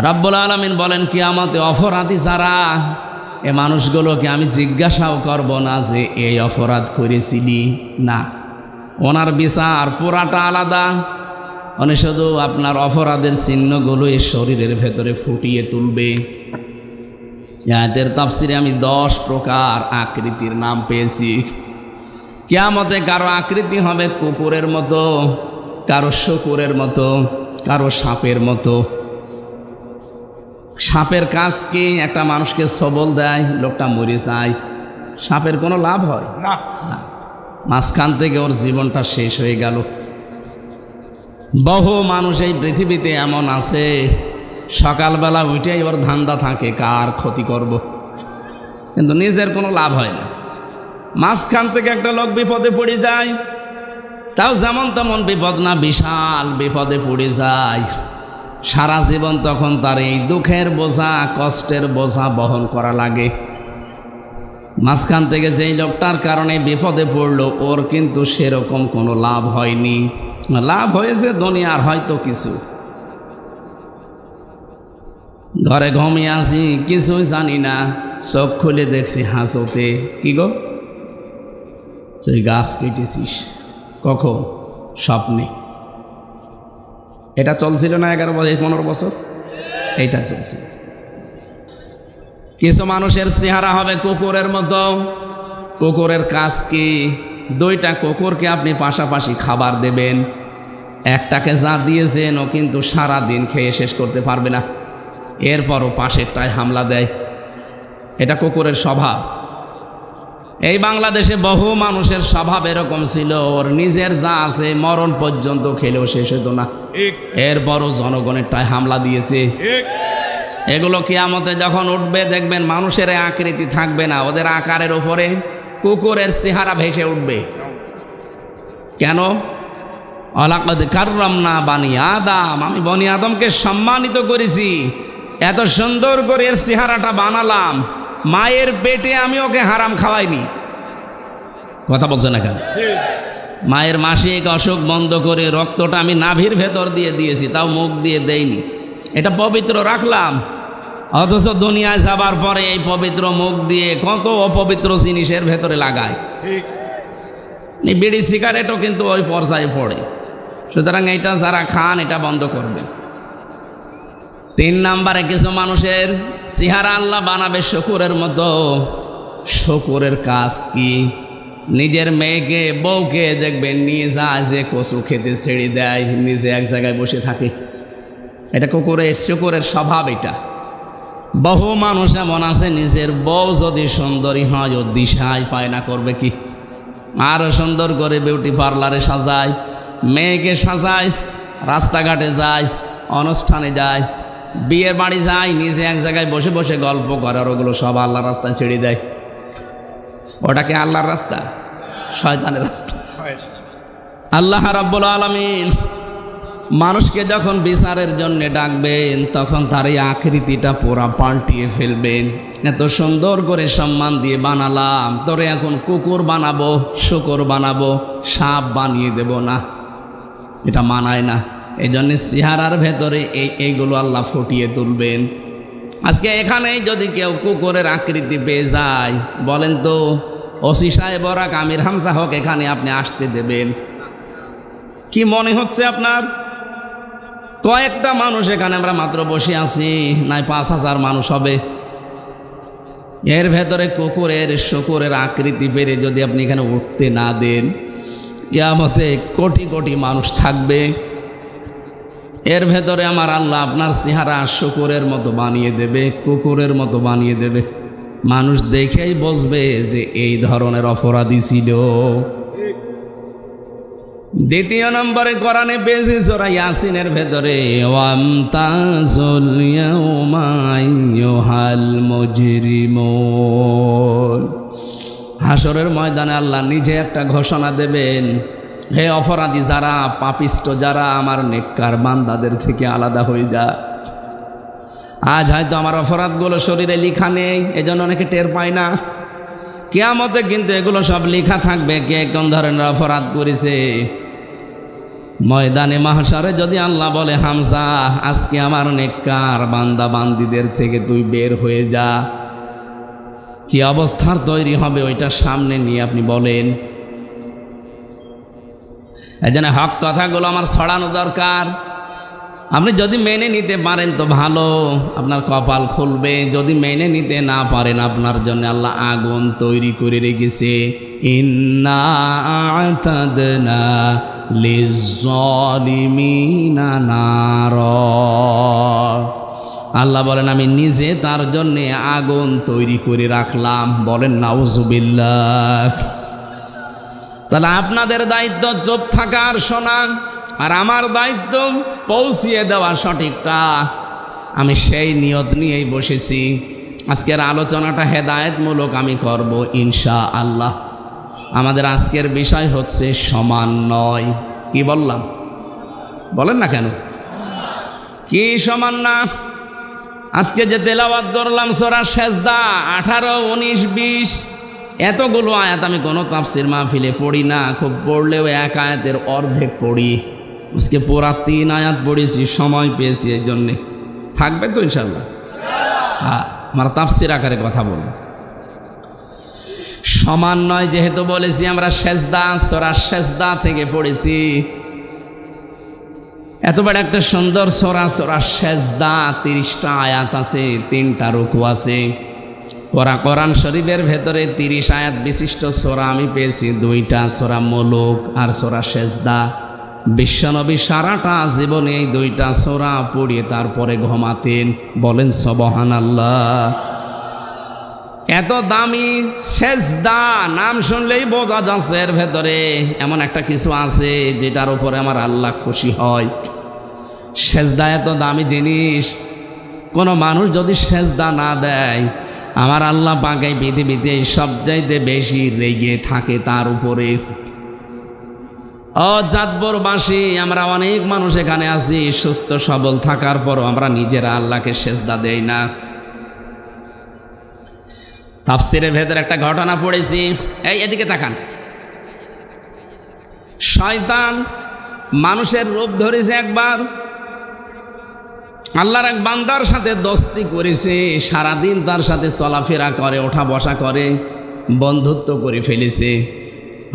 রাব্বুল আলামিন বলেন কিয়ামতে অপরাধী যারা, এ মানুষগুলোকে আমি জিজ্ঞাসাও করব না যে এই অপরাধ করেছিলি, না, ওনার বিচার পুরাটা আলাদা। উনি শুধু আপনার অপরাধের চিহ্নগুলো এই শরীরের ভেতরে ফুটিয়ে তুলবে। আয়াতের তাফসিরে আমি 10 প্রকার আকৃতির নাম পেয়েছি। কিয়ামতে কারো আকৃতি হবে কুকুরের মতো, কারো শূকরের মতো, কারো সাপের মতো। সাপের কাজ কি? একটা মানুষকে সবল দেয়, লোকটা মরে যায়, সাপের কোনো লাভ হয় না। মাঝখান থেকে ওর জীবনটা শেষ হয়ে গেল। বহু মানুষ এই পৃথিবীতে এমন আছে, সকালবেলা উঠেই ওর ধান্দা থাকে কার ক্ষতি করব, কিন্তু নিজের কোনো লাভ হয় না। মাঝখান থেকে একটা লোক বিপদে পড়ে যায়, তাও যেমন তেমন বিপদ না, বিশাল বিপদে পড়ে যায়। সারা জীবন তখন তার এই দুঃখের বোঝা, কষ্টের বোঝা বহন করা লাগে। মাঝখান থেকে যেই লোকটার কারণে বিপদে পড়লো, ওর কিন্তু সেরকম কোনো লাভ হয়নি। লাভ হয়েছে দুনিয়ার হয়তো কিছু। ঘরে ঘুমিয়ে আসি, কিছুই জানি না, চোখ খুলে দেখছি হাসতে, কি গো তুই গাছ কেটেছিস, কখন? স্বপ্নে। এটা চলছিল না 11 বছর 15 বছর, এইটা চলছিল। কিছু মানুষের চেহারা হবে কুকুরের মতো। কুকুরের কাজ কি? 2টা কুকুরকে আপনি পাশাপাশি খাবার দেবেন, একটাকে যা দিয়েছেন ও কিন্তু সারা দিন খেয়ে শেষ করতে পারবে না, এরপরও পাশেরটায় হামলা দেয়। এটা কুকুরের স্বভাব। এই বাংলাদেশে বহু মানুষের স্বভাব এরকম ছিল, ওর নিজের যা আছে মরণ পর্যন্ত খেলেও শেষ হতো না, এরপরও জনগণেরটায় হামলা দিয়েছে। এগুলো কিয়ামতে যখন উঠবে দেখবেন মানুষের আকৃতি থাকবে না, ওদের আকারের উপরে কুকুরের চেহারা ভেসে উঠবে। কেন? ওয়ালাকাদ কাররামনা বানি আদম, আমি বনি আদমকে সম্মানিত করেছি, এত সুন্দর করে এর চেহারাটা বানালাম, মায়ের পেটে আমি ওকে হারাম খাওয়াইনি। কথা বলছে না কেন? মায়ের মাসিক অসুখ বন্ধ করে রক্তটা আমি নাভির ভেতর দিয়ে দিয়েছি, তাও মুখ দিয়ে দেইনি, এটা পবিত্র রাখলাম। অথচ দুনিয়ায় যাবার পরে এই পবিত্র মুখ দিয়ে কত অপবিত্র জিনিসের ভেতরে লাগায়। বিড়ি সিগারেটও কিন্তু ওই পর্যায়ে পড়ে। সুতরাং এটা যারা খান এটা বন্ধ করবে। 3 নম্বরে কিছু মানুষের চেহারা আল্লাহ বানাবে শূকরের মতো। শূকরের কাজ কি? নিজের মেয়েকে বউকে দেখবেন নিয়ে যায় যে কচু খেতে ছেড়ে দেয়, নিজে এক জায়গায় বসে থাকে। এটা শূকরের স্বভাব। এটা বহু মানুষ এমন আছে, নিজের বউ যদি সুন্দরী হয় ও দিশাই পায় না, করবে কি? আরো সুন্দর করে বিউটি পার্লারে সাজায়, মেয়েকে সাজায়, রাস্তাঘাটে যায়, অনুষ্ঠানে যায়, বিয়ের বাড়ি যায়, নিজে এক জায়গায় বসে বসে গল্প করে, আর ওগুলো সব আল্লাহর রাস্তায় ছেড়ে দেয়। ওটাকে আল্লাহর রাস্তা? শয়তানের রাস্তা। আল্লাহ রাব্বুল আলামিন মানুষকে যখন বিচারের জন্য ডাকবেন, তখন তার এই আকৃতিটা পুরা পাল্টিয়ে ফেলবেন। এত সুন্দর করে সম্মান দিয়ে বানালাম, তোরে এখন কুকুর বানাবো, শূকর বানাবো, সাপ বানিয়ে দেব না, এটা মানায় না। এই জন্য চেহারার ভেতরে এইগুলো আল্লাহ ফুটিয়ে তুলবেন। আজকে এখানেই যদি কেউ কুকুরের আকৃতি পেয়ে যায়, বলেন তো ওসি সাহেব ওরা আমির হামজা হক এখানে আপনি আসতে দেবেন? কি মনে হচ্ছে আপনার? কয়েকটা মানুষ এখানে আমরা মাত্র বসে আছি, নাই 5000 মানুষ হবে। এর ভেতরে কুকুরের শূকরের আকৃতি বেড়ে যদি আপনি এখানে উঠতে না দেন, কিয়ামতে কোটি কোটি মানুষ থাকবে। এর ভেতরে আমার আল্লাহ আপনার চেহারা শূকরের মতো বানিয়ে দেবে, কুকুরের মতো বানিয়ে দেবে। মানুষ দেখেই বুঝবে যে এই ধরনের অপরাধী ছিল। 2 নম্বরে কোরআনে পেয়েছি সূরা ইয়াসিনের ভেতরে, ওয়ামতাজুল ইয়াউমা আইয়ুহাল মুজরিমুন। হাসরের ময়দানে আল্লাহ নিজে একটা ঘোষণা দেবেন, হে অপরাধী যারা, পাপিষ্ট যারা, আমার নেককার বান্দাদের থেকে আলাদা হয়ে যা। আজ হয়তো আমার অপরাধগুলো শরীরে লেখা নেই, এজন্য অনেকে টের পায় না। কিয়ামতে কিন্তু এগুলো সব লেখা থাকবে, কে কোন ধরনের অপরাধ করেছে। ময়দানে মাহশারে যদি আল্লাহ বলে হামজা আজকে আমার নেককার বান্দা বান্দিদের থেকে তুই বের হয়ে যা, কি অবস্থার তৈরি হবে ওইটা সামনে নিয়ে আপনি বলেন। এই জন্য হক কথাগুলো আমার ছড়ানো দরকার। আপনি যদি মেনে নিতে পারেন তো ভালো, আপনার কপাল খুলবে। যদি মেনে নিতে না পারেন আপনার জন্য আল্লাহ আগুন তৈরি করে রেখেছে। ইন্না আ'তাদনা লিয-যালিমিনা নার, আল্লাহ বলেন আমি নিজে তার জন্যে আগুন তৈরি করে রাখলাম। বলেন নাউজুবিল্লাহ। তাহলে আপনাদের দায়িত্ব চুপ থাকা আর শোনা, আর আমার দায়িত্ব পৌঁছিয়ে দেওয়া সঠিকটা। আমি সেই নিয়ত নিয়েই বসেছি। আজকের আলোচনাটা হেদায়েতমূলক আমি করব ইনশাআল্লাহ। আমাদের আজকের বিষয় হচ্ছে সমন্বয়। কি বললাম? বলেন না কেন? কি সমান না? আজকে যে তেলাওয়াত করলাম সূরা সেজদা 18, 19, 20 এতগুলো আয়াত আমি কোনো তাফসির মাহফিলে পড়ি না, খুব পড়লেও এক আয়াতের অর্ধেক পড়ি। আজকে পুরা 3 আয়াত পড়েছি, সময় পেয়েছি এই জন্যে। থাকবে তো ইনশাল্লাহ? হ্যাঁ, আমার তাফসির আকারে কথা বলবো। সমন্বয় যেহেতু বলেছি, আমরা সেজদা সূরা সেজদা থেকে পড়েছি। এত বড় একটা সুন্দর সূরা, সূরা সেজদা 30টা আয়াত আছে, 3টা রুকু আছে। কোরআন শরীফের ভেতরে 30 আয়াত বিশিষ্ট সূরা আমি পেয়েছি 2টা, সূরা মুলুক আর সূরা সেজদা। বিশ্বনবী সারাটা জীবনে এই 2টা সূরা পড়িয়ে তারপরে ঘুমাতেন। বলেন সুবহানাল্লাহ। এত দামি সেজদা, নাম শুনলেই বোঝা যাচ্ছে এর ভেতরে এমন একটা কিছু আছে যেটার উপরে আমার আল্লাহ খুশি হয়। সেজদা এত দামি জিনিস, কোনো মানুষ যদি সেজদা না দেয় আমার আল্লাহ পাক এই পৃথিবীতে সবচাইতে বেশি রেগে থাকে তার উপরে। চাঁদপুরবাসী আমরা অনেক মানুষ এখানে আছি, সুস্থ সবল থাকার পরও আমরা নিজেরা আল্লাহকে সেজদা দেই না। তাফসিরের ভেতরে একটা ঘটনা পড়েছি, এদিকে তাকান। শয়তান মানুষের রূপ ধরেছে একবার, আল্লাহর এক বান্দার সাথে দোস্তি করেছে, সারাদিন তার সাথে চলাফেরা করে, ওঠা বসা করে, বন্ধুত্ব করে ফেলেছে।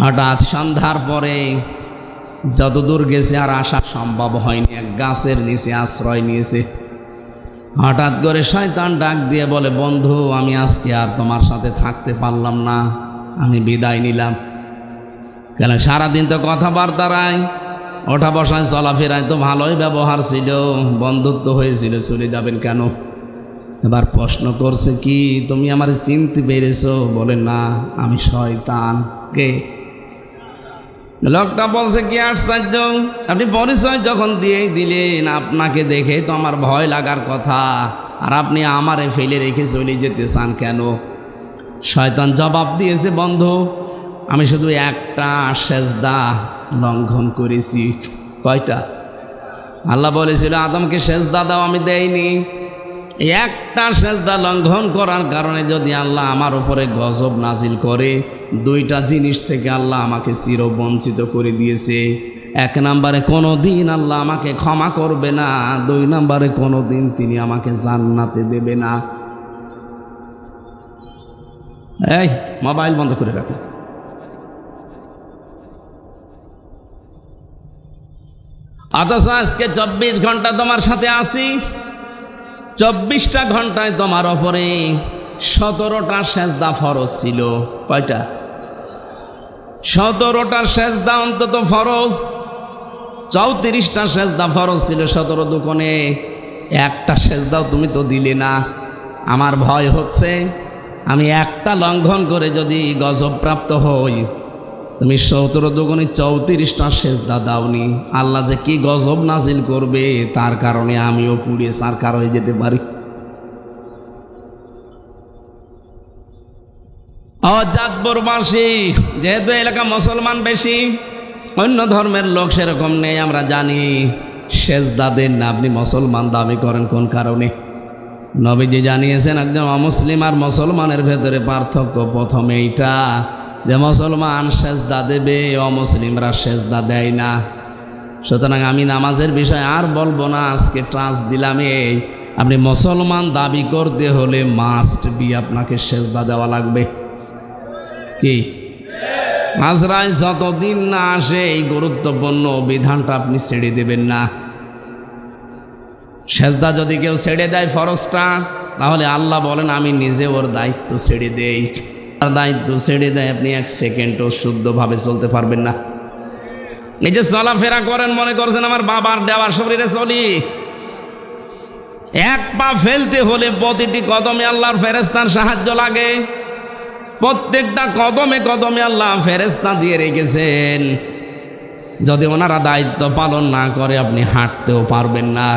হঠাৎ সন্ধ্যার পরে যতদূর গেছে আর আসা সম্ভব হয়নি, এক গাছের নিচে আশ্রয় নিয়েছে। হঠাৎ করে শয়তান ডাক দিয়ে বলে, বন্ধু আমি আজকে আর তোমার সাথে থাকতে পারলাম না, আমি বিদায় নিলাম। কেন? সারাদিন তো কথাবার্তায় ওঠা বসায় চলাফেরায় তো ভালোই ব্যবহার ছিল, বন্ধুত্ব হয়েছিল, চলে যাবেন কেন? এবার প্রশ্ন করছে, কি তুমি আমার চিনতে পেরেছো? বলে না, আমি শয়তান। কে? লোকটা বলছে, কি আশ্চর্য, আপনি পরিচয় যখন দিয়েই দিলেন, আপনাকে দেখে তো আমার ভয় লাগার কথা, আর আপনি আমারে ফেলে রেখে চলে যেতে চান কেন? শয়তান জবাব দিয়েছে, বন্ধু আমি শুধু একটা সেজদা লঙ্ঘন করেছি। কয়টা? আল্লাহ বলেছিল আদমকে সেজদা দাও, আমি দেইনি। একটা সেজদা লঙ্ঘন করার কারণে যদি আল্লাহ আমার উপরে গজব নাজিল করে, 2টা জিনিস থেকে আল্লাহ আমাকে চিরবঞ্চিত করে দিয়েছে। 1 নম্বরে কোনো দিন আল্লাহ আমাকে ক্ষমা করবে না, 2 নম্বরে কোনো দিন তিনি আমাকে জান্নাতে দেবে না। এই মোবাইল বন্ধ করে রাখো। অথচ আজকে 24 ঘন্টা তোমার সাথে আছি, 24টা ঘন্টায় তোমার ওপরে 17টা সেজদা ফরজ ছিল। কয়টা? 17টা সেজদা অন্তত ফরজ, 34টা সেজদা ফরজ ছিল। 17 দুকোণে একটা সেজদাও তুমি তো দিলে না। আমার ভয় হচ্ছে আমি একটা লঙ্ঘন করে যদি গজবপ্রাপ্ত হই, তুমি 17 দুগুণে 34টা সেজদা দাওনি, আল্লাহ যে কি গজব নাজিল করবে তার কারণে আমিও পুড়িয়ে সারকার হয়ে যেতে পারি। চাঁদপুরবাসী যেহেতু এলাকা মুসলমান বেশি, অন্য ধর্মের লোক সেরকম নেই, আমরা জানি। সেজদা দেন না, আপনি মুসলমান দাবি করেন কোন কারণে? নবীজি জানিয়েছেন একজন অমুসলিম আর মুসলমানের ভেতরে পার্থক্য প্রথমে এইটা যে মুসলমান সেজদা দেবে, অমুসলিমরা সেজদা দেয় না। সুতরাং আমি নামাজের বিষয় আর বলবো না, আজকে ট্রান্স দিলাম এই আপনি মুসলমান দাবি করতে হলে মাস্ট বি আপনাকে সেজদা দেওয়া লাগবে। কি আজরাইল যতদিন না আসে এই গুরুত্বপূর্ণ বিধানটা আপনি ছেড়ে দেবেন না। সেজদা যদি কেউ ছেড়ে দেয় ফরজটা, তাহলে আল্লাহ বলেন আমি নিজে ওর দায়িত্ব ছেড়ে দেই। আর দায়িত্ব ছেড়ে দেয় আপনি এক সেকেন্ডও শুদ্ধভাবে চলতে পারবেন না। এই যে চলাফেরা করেন, মনে করছেন আমার বাবার দেওয়ার শরীরে চলি, এক পা ফেলতে হলে প্রতিটি কদমে আল্লাহর ফেরেশতার সাহায্য লাগে। প্রত্যেকটা কদমে কদমে আল্লাহ ফেরেশতা দিয়ে রেখেছেন। যদি ওনারা দায়িত্ব পালন না করে আপনি হাঁটতেও পারবেন না।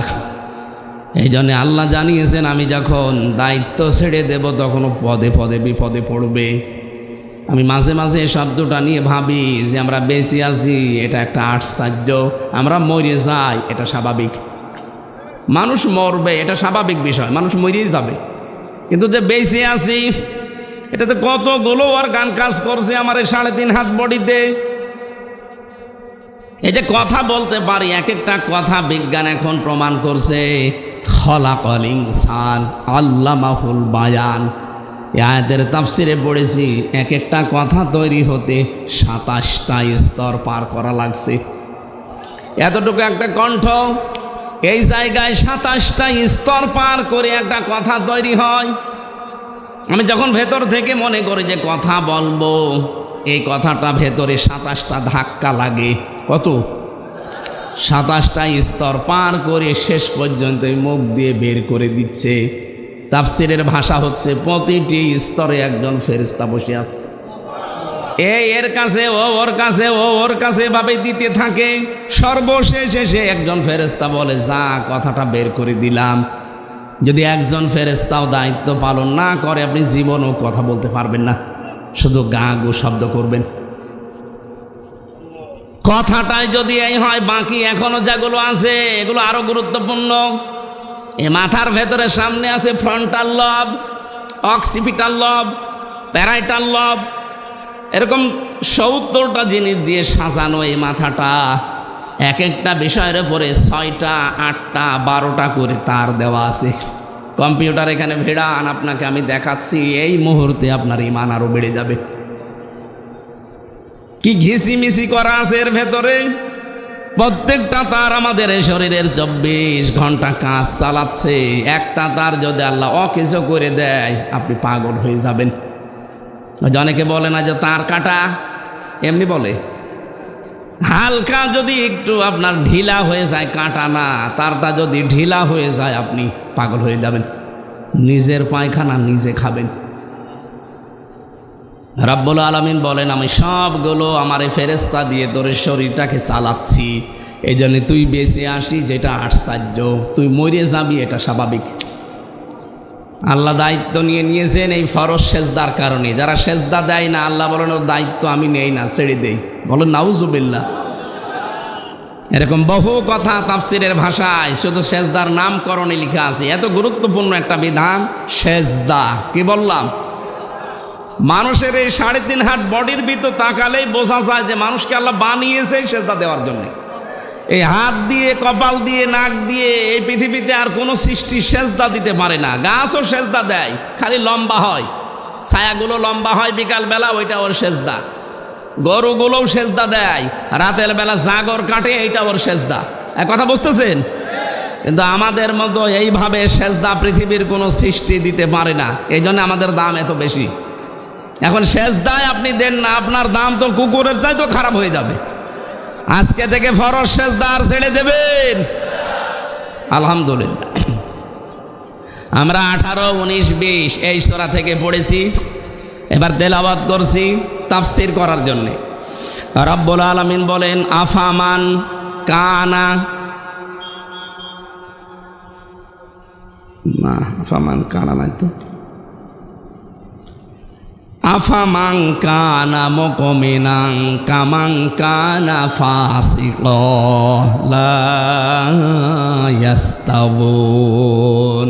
এই জন্য আল্লাহ জানিয়েছেন আমি যখন দায়িত্ব ছেড়ে দেব তখন পদে পদে বিপদে পড়বে। আমি মাঝে মাঝে এই শব্দটা নিয়ে ভাবি যে আমরা বেঁচে আছি এটা একটা আশ্চর্য, আমরা মরে যাই এটা স্বাভাবিক। মানুষ মরবে এটা স্বাভাবিক বিষয়, মানুষ মরেই যাবে, কিন্তু যে বেঁচে আছি এটাতে কতগুলো অর্গান কাজ করছে আমার এই 3.5 হাত বডিতে। এই যে কথা বলতে পারি, এক একটা কথা বিজ্ঞান এখন প্রমাণ করছে। খলাকাল ইনসান আল্লামাহুল বায়ান, এই আয়াতের তাফসিরে পড়েছি এক একটা কথা তৈরি হতে 27টা স্তর পার করা লাগছে। এতটুকু একটা কণ্ঠ, এই জায়গায় 27টা স্তর পার করে একটা কথা তৈরি হয়। আমি যখন ভেতর থেকে মনে করি যে কথা বলবো, এই কথাটা ভেতরে 27টা ধাক্কা লাগে। কত? 27টা স্তর পার করে শেষ পর্যন্ত মুখ দিয়ে বের করে দিচ্ছে। তাফসিরের ভাষা হচ্ছে প্রতিটি স্তরে একজন ফেরেশতা বসে আছে। এর কাছে ও ওর কাছে, ও ওর কাছে ভাবে দিতে থাকে। সর্বশেষ এসে একজন ফেরেশতা বলে যা কথাটা বের করে দিলাম। যদি একজন ফেরেশতাও দায়িত্ব পালন না করে আপনি জীবনও কথা বলতে পারবেন না, শুধু গা গো শব্দ করবেন। কথাটাই যদি এই হয়, বাকি এখনো যেগুলো আছে এগুলো আরো গুরুত্বপূর্ণ। এই মাথার ভেতরে সামনে আছে ফ্রন্টাল লব, অক্সিপিটাল লব, প্যারাইটাল লব, এরকম 70টা জিনিস দিয়ে সাজানো এই মাথাটা। এক একটা বিষয়ের উপরে 6টা 8টা 12টা করে তার দেওয়া আছে। কম্পিউটার এখানে ভিড়ান, আপনাকে আমি দেখাচ্ছি, এই মুহূর্তে আপনার ঈমান আরো বেড়ে যাবে। কি ঘিসিমিসি করা আছে এর ভেতরে। প্রত্যেকটা তার আমাদের এই শরীরের 24 ঘন্টা কাজ চালাচ্ছে। একটা তার যদি আল্লাহ অকেজো করে দেয় আপনি পাগল হয়ে যাবেন। অনেকে বলে না যে তার কাটা, এমনি বলে। হালকা যদি একটু আপনার ঢিলা হয়ে যায়, কাটা না, তারটা যদি ঢিলা হয়ে যায় আপনি পাগল হয়ে যাবেন, নিজের পায়খানা নিজে খাবেন। রাব্বুল আলামিন বলেন আমি সবগুলো আমার এই ফেরেশতা দিয়ে তোর শরীরটাকে চালাচ্ছি। এই জন্য তুই বেঁচে আসিস যেটা আশ্চর্য, তুই মরে যাবি এটা স্বাভাবিক। আল্লাহ দায়িত্ব নিয়ে নিয়েছেন এই ফরজ সেজদার কারণে। যারা সেজদা দেয় না আল্লাহ বলেন ওর দায়িত্ব আমি নেই না, ছেড়ে দেই। বলেন নাউজুবিল্লাহ। এরকম বহু কথা তাফসিরের ভাষায় শুধু সেজদার নামকরণে লেখা আছে। এত গুরুত্বপূর্ণ একটা বিধান সেজদা। কি বললাম? মানুষের এই 3.5 হাত বডির ভিতর তাকালেই বোঝা যায় যে মানুষকে আল্লাহ বানিয়েছে সেজদা দেওয়ার জন্য। এই হাত দিয়ে, কপাল দিয়ে, নাক দিয়ে এই পৃথিবীতে আর কোনো সৃষ্টি সেজদা দিতে পারে না। গাছও সেজদা দেয়, খালি লম্বা হয়, ছায়াগুলো লম্বা হয় বিকালবেলা, ওইটা ওর সেজদা। গরুগুলোও সেজদা দেয়, রাতের বেলা জাগর কাটে, এইটা ওর সেজদা। এক কথা বুঝতেছেন? কিন্তু আমাদের মতো এইভাবে সেজদা পৃথিবীর কোনো সৃষ্টি দিতে পারে না। এই জন্য আমাদের দাম এত বেশি। এখন সেজদায় আপনি দেন না, আপনার দাম তো কুকুরের চাই তো খারাপ হয়ে যাবে। আজকে থেকে ফরজ সেজদা আর ছেড়ে দেবেন। আলহামদুলিল্লাহ। আমরা 18, 19, 20 এই সূরা থেকে পড়েছি, এবার তেলাওয়াত করছি তাফসীর করার জন্য। রব্বুল আলামিন বলেন আফামান কানা, না আফামান কানা নাই তো, আফামান কানা মুমিনান কামান কানা ফাসিকা লা ইয়াস্তাবুন।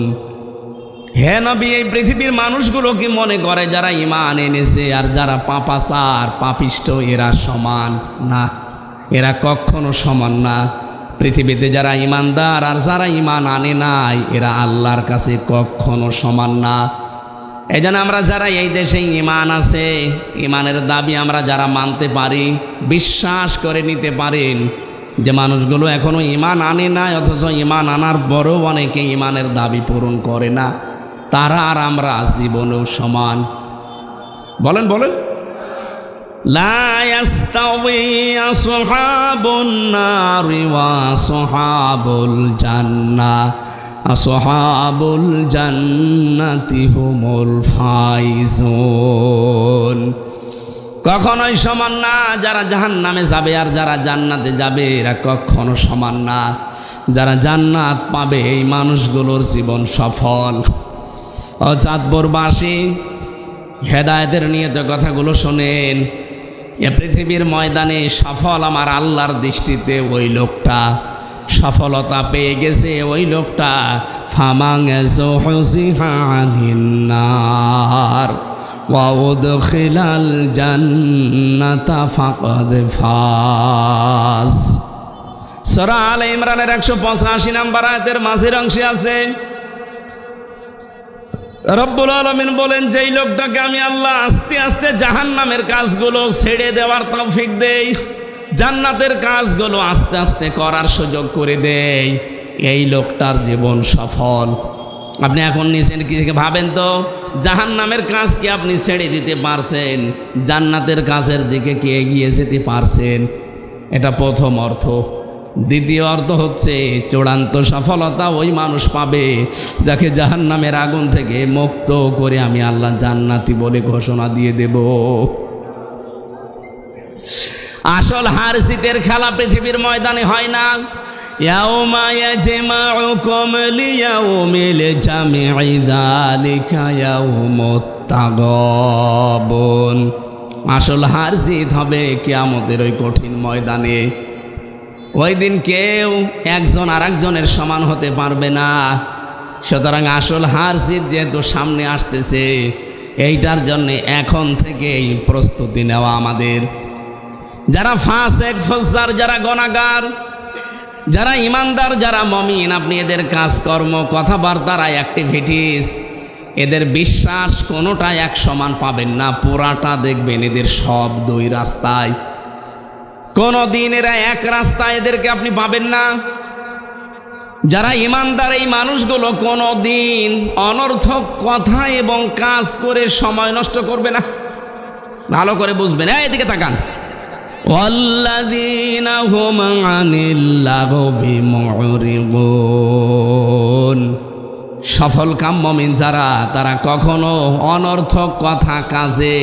হে নবী, এই পৃথিবীর মানুষগুলো কি মনে করে যারা ঈমান এনেছে আর যারা পাপাচার পাপিষ্ঠ এরা সমান? না, এরা কখনো সমান না। পৃথিবীতে যারা ইমানদার আর যারা ইমান আনে নাই এরা আল্লাহর কাছে কখনো সমান না। এই জন্য আমরা যারা এই দেশে ইমান আছে, ইমানের দাবি আমরা যারা মানতে পারি, বিশ্বাস করে নিতে পারেন যে মানুষগুলো এখনো ইমান আনে নাই, অথচ ইমান আনার পরেও অনেকে ইমানের দাবি পূরণ করে না, তারা আর আমরা জীবনেও সমান। বলেন বলেন। লা ইয়াস্তাওয়ি আসহাবুন নারি ওয়া আসহাবুল জান্নাহ, আসহাবুল জান্নাতি হুমুল ফাইজুন। কখনোই সমান না। যারা জাহান্নামে যাবে আর যারা জান্নাতে যাবে এরা কখনো সমান না। যারা জান্নাত পাবে এই মানুষগুলোর জীবন সফল। ও চাঁদপুরবাসী, হেদায়েতের নিয়ত কথাগুলো শোনেন। এ পৃথিবীর ময়দানে সফল আমার আল্লাহর দৃষ্টিতে ওই লোকটা, সফলতা পেয়ে গেছে ওই লোকটা ফামান যুহজিহা আনিন নার ওয়া উদখিলাল জান্নাতা ফাকাদ ফাজ। সূরা আলে ইমরানের 185 নম্বর আয়াতের মাঝের অংশে আছে রব্বুল আলামিন বলেন, যেই লোকটাকে আমি আল্লাহ আস্তে আস্তে জাহান্নামের কাজগুলো ছেড়ে দেওয়ার তৌফিক দেই, জান্নাতের কাজগুলো আস্তে আস্তে করার সুযোগ করে দেই, এই লোকটার জীবন সফল। আপনি এখন নিজের কি ভাবেন তো, জাহান্নামের কাজ কি আপনি ছেড়ে দিতে পারছেন? জান্নাতের কাজের দিকে কি এগিয়ে যেতে পারছেন? এটা প্রথম অর্থ। দ্বিতীয় অর্থ হচ্ছে চূড়ান্ত সফলতা ওই মানুষ পাবে যাকে জাহান্নামের আগুন থেকে মুক্ত করে আমি আল্লাহ জান্নাতি বলে ঘোষণা দিয়ে দেব। আসল হার জিতের খেলা পৃথিবীর ময়দানে হয় না। ইয়াউমা ইয়াজমাউকুম লিয়াউমিল জামি'i যালিকা ইয়াউমুত তাগাবুন। আসল হার জিত হবে কিয়ামতের ওই কঠিন ময়দানে। ওই দিন কেউ একজন আরেকজনের সমান হতে পারবে না। সুতরাং আসল হার জিত যেহেতু সামনে আসতেছে, এইটার জন্য এখন থেকেই প্রস্তুতি নেওয়া আমাদের। যারা ফাসেক ফজ্জার, যারা গুনাহগার, যারা ইমানদার, যারা মুমিন, আপনি এদের কাজকর্ম, কথাবার্তার, অ্যাক্টিভিটিস, এদের বিশ্বাস কোনোটা এক সমান পাবেন না। পুরাটা দেখবেন এদের সব দুই রাস্তায়। কোনো দিন এরা এক রাস্তায় এদেরকে আপনি পাবেন না। যারা ইমানদার এই মানুষগুলো কোনো দিন অনর্থক কথা এবং কাজ করে সময় নষ্ট করবে না। ভালো করে বুঝবেন, এদিকে তাকান। ওয়াল্লাযীনা হুম আনিল লাগবি মুরিদুন। সফল কাম মুমিন যারা, তারা কখনো অনর্থক কথা কাজে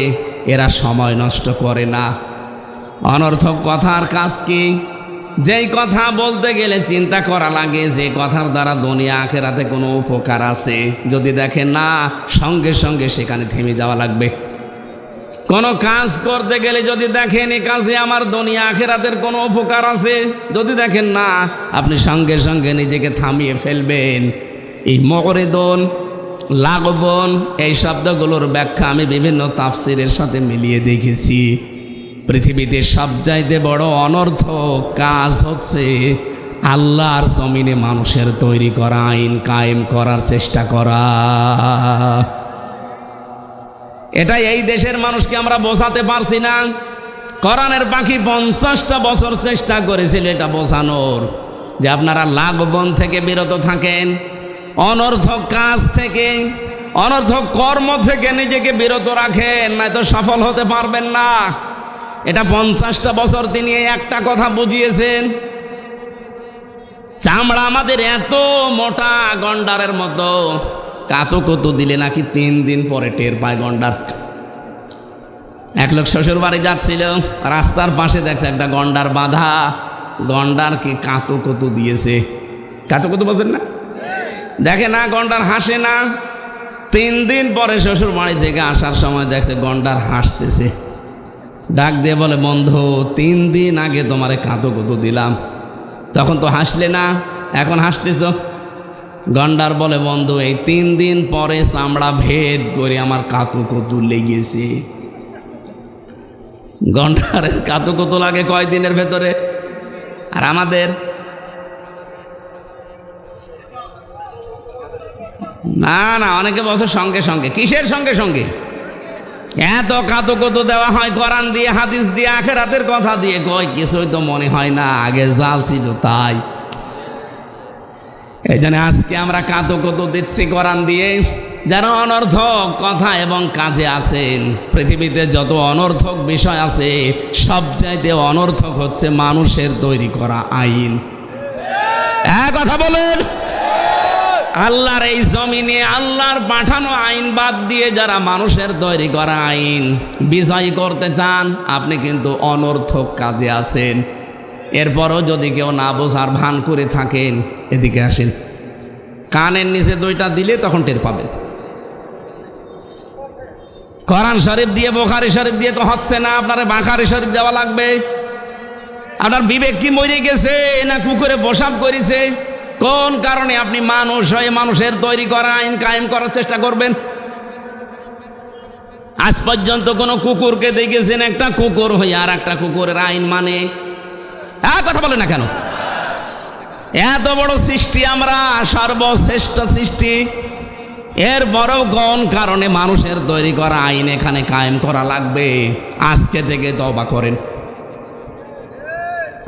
এরা সময় নষ্ট করে না। অনর্থক কথার কাজ কি? যেই কথা বলতে গেলে চিন্তা করা লাগে যে কথার দ্বারা দুনিয়া আখিরাতে কোনো উপকার আছে, যদি দেখেন না, সঙ্গে সঙ্গে সেখানে থেমে যাওয়া লাগবে। কোনো কাজ করতে গেলে যদি দেখেন এই কাজে আমার দুনিয়া আখিরাতের কোনো উপকার আছে, যদি দেখেন না, আপনি সঙ্গে সঙ্গে নিজেকে থামিয়ে ফেলবেন। এই মুরিদুন, লাগবুন, এই শব্দগুলোর ব্যাখ্যা আমি বিভিন্ন তাফসীরের সাথে মিলিয়ে দেখেছি। পৃথিবীতে সবচাইতে বড় অনর্থক কাজ হচ্ছে আল্লাহর জমিনে মানুষের তৈরি করা আইন কায়েম করার চেষ্টা করা। এটা এই দেশের মানুষকে আমরা বোঝাতে পারছি না। কোরআনের পাখি 50টা বছর চেষ্টা করেছিল এটা বোঝানোর, যে আপনারা লাগবন থেকে বিরত থাকেন, অনর্থক কাজ থেকে, অনর্থক কর্ম থেকে নিজেকে বিরত রাখেন, নয়তো সফল হতে পারবেন না। এটা 50টা বছর তিনি একটা কথা বুঝিয়েছেন। চামড়া আমাদের এত মোটা, গন্ডারের মতো, কাতুকুতু দিলে নাকি 3 দিন পরে টের পায় গন্ডার। এক লোক শ্বশুর বাড়ি যাচ্ছিল, রাস্তার পাশে দেখছে একটা গন্ডার বাঁধা। গন্ডার কি কাতুকুতু দিয়েছে। কাতুকুতু বোঝেন না? দেখে না, গন্ডার হাসে না। 3 দিন পরে শ্বশুর বাড়ি থেকে আসার সময় দেখছে গন্ডার হাসতেছে। ডাক দিয়ে বলে, বন্ধু, 3 দিন আগে তোমারে কাতুকুতু দিলাম, তখন তো হাসলে না, এখন হাসতেছ। গন্ডার বলে, বন্ধু, এই 3 দিন পরে চামড়া ভেদ করে আমার কাতুকুতু লেগেছে। গন্ডারের কাতুকুতু লাগে কয় দিনের ভেতরে, আর আমাদের না না, অনেকে বছর সঙ্গে সঙ্গে। কিসের সঙ্গে সঙ্গে? এত কাতকত দেওয়া হয় কোরআন দিয়ে, হাদিস দিয়ে, আখিরাতের কথা দিয়ে, কয় কিছুই তো মনে হয় না, আগে যা ছিল তাই। এই জন্য আজকে আমরা কাতকত দিচ্ছি কোরআন দিয়ে। যারা অনর্থক কথা এবং কাজে আছেন, পৃথিবীতে যত অনর্থক বিষয় আছে সবচাইতে অনর্থক হচ্ছে মানুষের তৈরি করা আইন। এক কথা বলেন, আল্লাহর এই জমিনে আল্লাহর পাঠানো আইন বাদ দিয়ে যারা মানুষের তৈরি করা আইন বিজয় করতে চান, আপনি কিন্তু অনর্থক কাজে আছেন। এরপরও যদি কেউ না বোঝার ভান করে থাকেন, এদিকে আসেন, কানের নিচে দুইটা দিলে তখন টের পাবেন। কোরআন শরীফ দিয়ে, বুখারী শরীফ দিয়ে তো হচ্ছে না, আপনার বুখারী শরীফ দেওয়া লাগবে। আপনার বিবেক কি মরে গেছে না কুকুরে প্রসাব করেছে? কোন কারণে আপনি মানুষ হয়ে মানুষের তৈরি করা আইন কায়েম করার চেষ্টা করবেন? আজ পর্যন্ত কোন কুকুরকে দেখেছেন একটা কুকুর হয়ে আর একটা কুকুরের আইন মানে? কথা বলে না কেন? এত বড় সৃষ্টি আমরা, সর্বশ্রেষ্ঠ সৃষ্টি, এর বড় কোন কারণে মানুষের তৈরি করা আইন এখানে কায়েম করা লাগবে? আজকে থেকে তওবা করেন।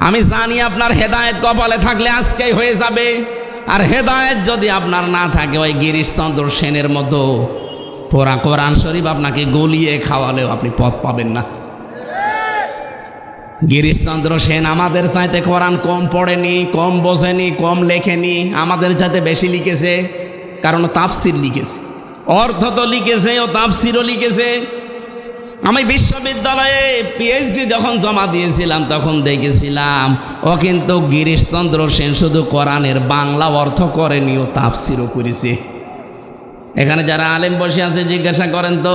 আমি জানি আপনার হেদায়েত কপালে থাকলে আজকেই হয়ে যাবে, আর হেদায়েত যদি আপনার না থাকে, ওই গিরিশচন্দ্র সেনের মতো পুরা কোরআন শরীফ আপনাকে গলিয়ে খাওয়ালেও আপনি পথ পাবেন না। গিরিশচন্দ্র সেন আমাদের চাইতে কোরআন কম পড়েনি, কম বোঝেনি, কম লেখেনি, আমাদের চাইতে বেশি লিখেছে। কারণ তাফসির লিখেছে, অর্থ তো লিখেছে, ও তাফসিরও লিখেছে। আমি বিশ্ববিদ্যালয়ে পিএইচডি যখন জমা দিয়েছিলাম তখন দেখেছিলাম ও কিন্তু গিরিশচন্দ্র সেন শুধু কোরআনের বাংলা অর্থ করেনি, ও তাফসিরও করেছে। এখানে যারা আলেম বসে আছে জিজ্ঞাসা করেন তো,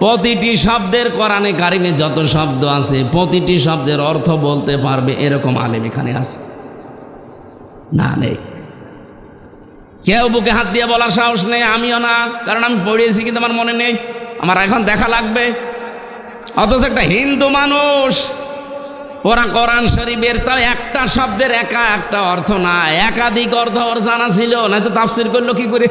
প্রতিটি শব্দের, কোরআনে কারিমে যত শব্দ আছে প্রতিটি শব্দের অর্থ বলতে পারবে এরকম আলেম এখানে আছে? না, নেই। কেউ বুকে হাত দিয়ে বলার সাহস নেই, আমিও না, কারণ আমি পড়িয়েছি কিন্তু আমার মনে নেই, আমার এখন দেখা লাগবে। অথচ একটা হিন্দু মানুষ ওরা কোরআন শরীফের তাও একটা শব্দের একা একটা অর্থ না, একাধিক অর্থ ওর জানা ছিল, নয়তো তাফসির করলো কি করে?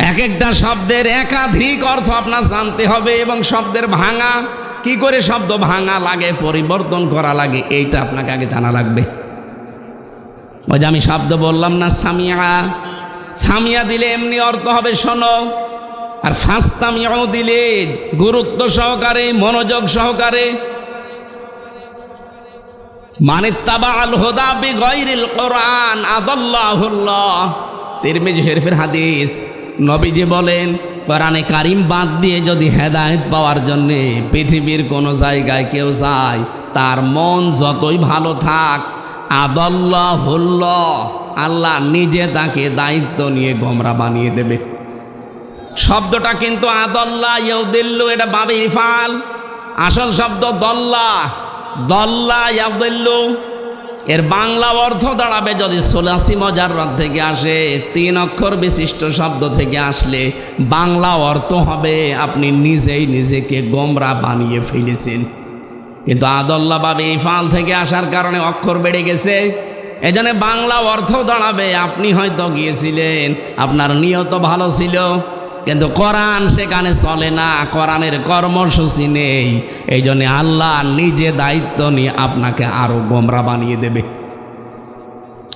এক একটা শব্দের একাধিক অর্থ আপনার জানতে হবে, এবং শব্দের ভাঙা, কি করে শব্দ ভাঙা লাগে, পরিবর্তন করা লাগে, এইটা আপনাকে আগে জানা লাগবে। ওই যে আমি শব্দ বললাম না, সামিয়া, সামিয়া দিলে এমনি অর্থ হবে শোনো, আর ফাস্তামিউ দিলে গুরুত্ব সহকারে, মনোযোগ সহকারে। মানিত্তাবাআল হুদা বিগাইরিল কোরআন আদাল্লাহুল্লাহ, তিরমিজি শরীফের হাদিস। নবীজি বলেন, কোরআনে কারিম বাদ দিয়ে যদি হেদায়েত পাওয়ার জন্য পৃথিবীর কোনো জায়গায় কেউ যায়, তার মন যতই ভালো থাক, আদাল্লাহুল্লাহ, আল্লাহ নিজে তাকে দায়িত্ব নিয়ে গোমরা বানিয়ে দেবে। শব্দটা কিন্তু আদাল্লাহ ইয়াউদিল্লু, এটা বাবে ইফাল, আসল শব্দ দল্লা, দল্লা ইয়াউদিল্লু। এর বাংলা অর্থ দাঁড়াবে, যদি সোলাসি মজাররদ থেকে আসে, 3 অক্ষর বিশিষ্ট শব্দ থেকে আসলে বাংলা অর্থ হবে আপনি নিজেই নিজেকে গোমরা বানিয়ে ফেলেছেন। কিন্তু আদাল্লাহ বাবে ইফাল থেকে আসার কারণে অক্ষর বেড়ে গেছে, এজন্য বাংলা অর্থ দাঁড়াবে আপনি হয়তো গিয়েছিলেন, আপনার নিয়ত ভালো ছিল, কিন্তু কোরআন সেখানে চলে না, কোরআনের কর্মসূচি নেই। এই জন্য আল্লাহ নিজে দায়িত্ব নিয়ে আপনাকে আরো গোমরা বানিয়ে দেবে।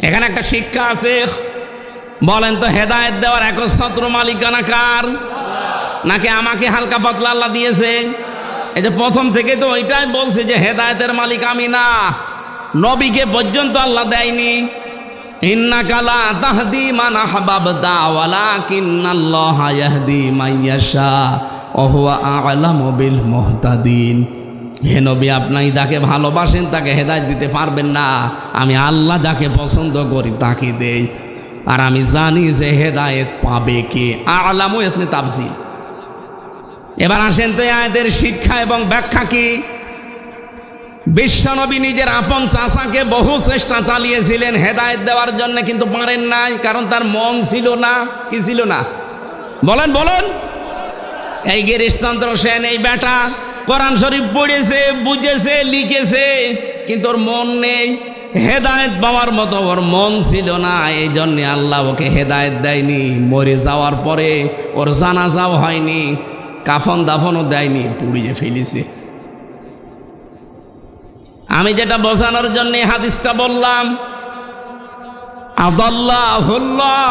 এখানে একটা শিক্ষা আছে, বলেন তো, হেদায়েত দেওয়ার একচ্ছত্র মালিকানা কার? নাকি আমাকে হালকা পাতলা আল্লাহ দিয়েছে? এই যে প্রথম থেকে তো ওইটাই বলছে যে হেদায়েতের মালিক আমি না, নবীকে পর্যন্ত আল্লাহ দেয়নি। ইন্নাকা লা তাহদি মান আহবাবতা ওয়ালাকিন্নাল্লাহা ইয়াহদি মান ইয়াশা ওয়া হুয়া আ'লামু বিল মুহতাদিন। হে নবী, আপনি যাকে ভালোবাসেন তাকে হেদায়েত দিতে পারবেন না, আমি আল্লাহ যাকে পছন্দ করি তাকে দেই, আর আমি জানি যে হেদায়েত পাবে কে। আ'লামু ইসনে তাফসীর। এবার আসেন তো আয়াতের শিক্ষা এবং ব্যাখ্যা কি। বিশ্বনবী নিজের আপন চাচাকে বহু চেষ্টা চালিয়েছিলেন হেদায়েত দেওয়ার জন্য, কিন্তু পারেন নাই, কারণ তার মন ছিল না। কি ছিল না? বলেন বলেন। এই গিরিশচন্দ্র সেন, এই বেটা কোরআন শরীফ পড়েছে, বুঝেছে, লিখেছে, কিন্তু ওর মন নেই। হেদায়েত পাওয়ার মতো ওর মন ছিল না, এই জন্য আল্লাহ ওকে হেদায়েত দেয়নি। মরে যাওয়ার পরে ওর জানাজাও হয়নি, কাফন দাফনও দেয়নি, পুড়িয়ে ফেলেছে। আমি যেটা বোঝানোর জন্য হাদিসটা বললাম, আদাল্লাহুল্লাহ,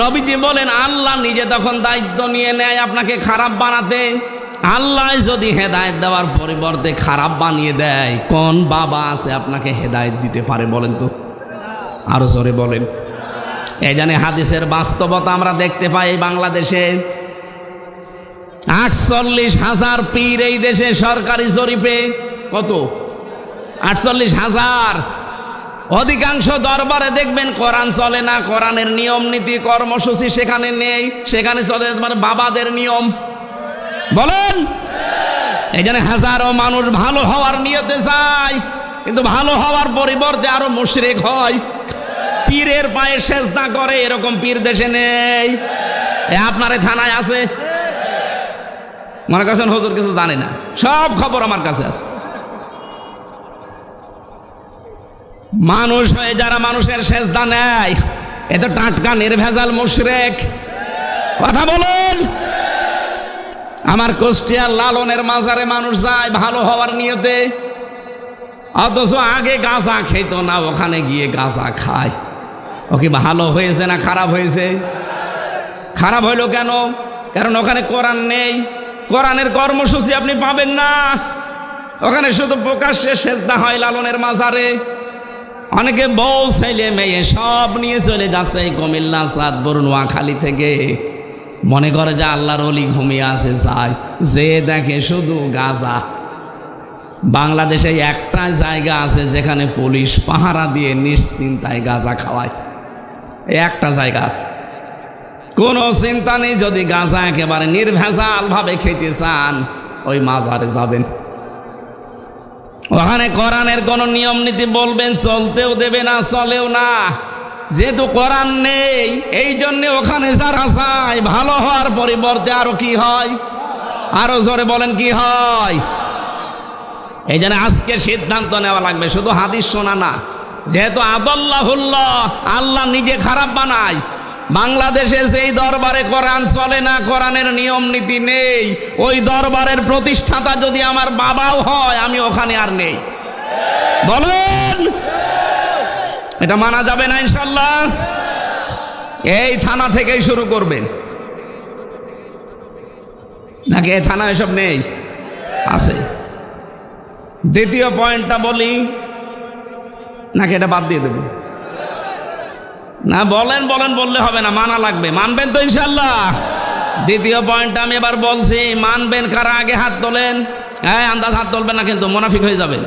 নবীজি বলেন আল্লাহ নিজে তখন দায়িত্ব নিয়ে নেয় আপনাকে খারাপ বানাতে। আল্লাহ যদি হেদায়েত দেওয়ার পরিবর্তে খারাপ বানিয়ে দেয়, কোন বাবা আছে আপনাকে হেদায়েত দিতে পারে বলেন তো? আরো জোরে বলেন। এই জন্য হাদিসের বাস্তবতা আমরা দেখতে পাই বাংলাদেশে 48,000 পীর এই দেশে সরকারি জরিপে কত 48,000। অধিকাংশ দরবারে দেখবেন কোরআন চলে না, কোরআনের নিয়ম নীতি কর্মসূচি সেখানে নেই, সেখানে চলে মানে বাবাদের নিয়ম। বলেন, এই জন্য হাজারো মানুষ ভালো হওয়ার নিয়তে যায়, কিন্তু ভালো হওয়ার পরিবর্তে আরো মুশরিক হয়, পীরের পায়ে সেজদা করে। এরকম পীর দেশে নেই। আপনার থানায় আছে, মনে করছেন হুজুর কিছু জানে না, সব খবর আমার কাছে আছে। মানুষ হয়ে যারা মানুষের সেজদা নেয়, এ তো টাটকা নির্ভেজাল মুশরিক। কথা বলুন। আমার কুষ্টিয়ার লালনের মাজারে মানুষ যায় ভালো হওয়ার নিয়তে, অথচ আগে গাঁজা খেত না, ওখানে গিয়ে গাঁজা খায়। ও কি ভালো হয়েছে না খারাপ হয়েছে? খারাপ হইলো কেন? কারণ ওখানে কোরআন নেই, কোরআনের কর্মসূচি আপনি পাবেন না। ওখানে শুধু প্রকাশ্যে সেজদা হয় লালনের মাজারে। অনেকে বউ ছেলে মেয়ে সব নিয়ে চলে যাচ্ছে এই কুমিল্লা, চাঁদপুর, নোয়াখালী থেকে, মনে করে যে আল্লাহর ওলি ঘুমিয়ে আছে, যায় যে দেখে শুধু গাঁজা। বাংলাদেশে একটা জায়গা আছে যেখানে পুলিশ পাহারা দিয়ে নিশ্চিন্তায় গাঁজা খাওয়ায়, একটা জায়গা আছে, কোনো চিন্তা নেই। যদি গাঁজা একেবারে নির্ভেজাল ভাবে খেতে চান, ওই মাজারে যাবেন, ওখানে কোরআনের কোন নিয়ম নীতি বলবেন, চলতেও দেবে না, চলেও না। যেহেতু কোরআন নেই, এই জন্য ওখানে যারা যায় ভালো হওয়ার পরিবর্তে আরো কি হয়? আরো জোরে বলেন কি হয়? এই জন্য আজকে সিদ্ধান্ত নেওয়া লাগবে, শুধু হাদিস শোনা না। যেহেতু আদাল্লাহুল্লাহ, আল্লাহ নিজে খারাপ বানায়। বাংলাদেশে যেই দরবারে কোরআন চলে না, কোরআনের নিয়ম নীতি নেই, ওই দরবারের প্রতিষ্ঠাতা যদি আমার বাবাও হয়, আমি ওখানে আর নেই। বলুন, এটা মানা যাবে না ইনশাল্লাহ। এই থানা থেকেই শুরু করবেন, নাকি এই থানা এসব নেই? আছে। দ্বিতীয় পয়েন্টটা বলি নাকি এটা বাদ দিয়ে দেব? না, বলেন বলেন, বললে হবে না, মানা লাগবে। মানবেন তো ইনশাল্লাহ? দ্বিতীয় পয়েন্টটা আমি এবার বলছি, মানবেন কারা? আগে হাত তোলেন। হ্যাঁ, আন্দাজ হাত তোলবেন না কিন্তু, মুনাফিক হয়ে যাবেন।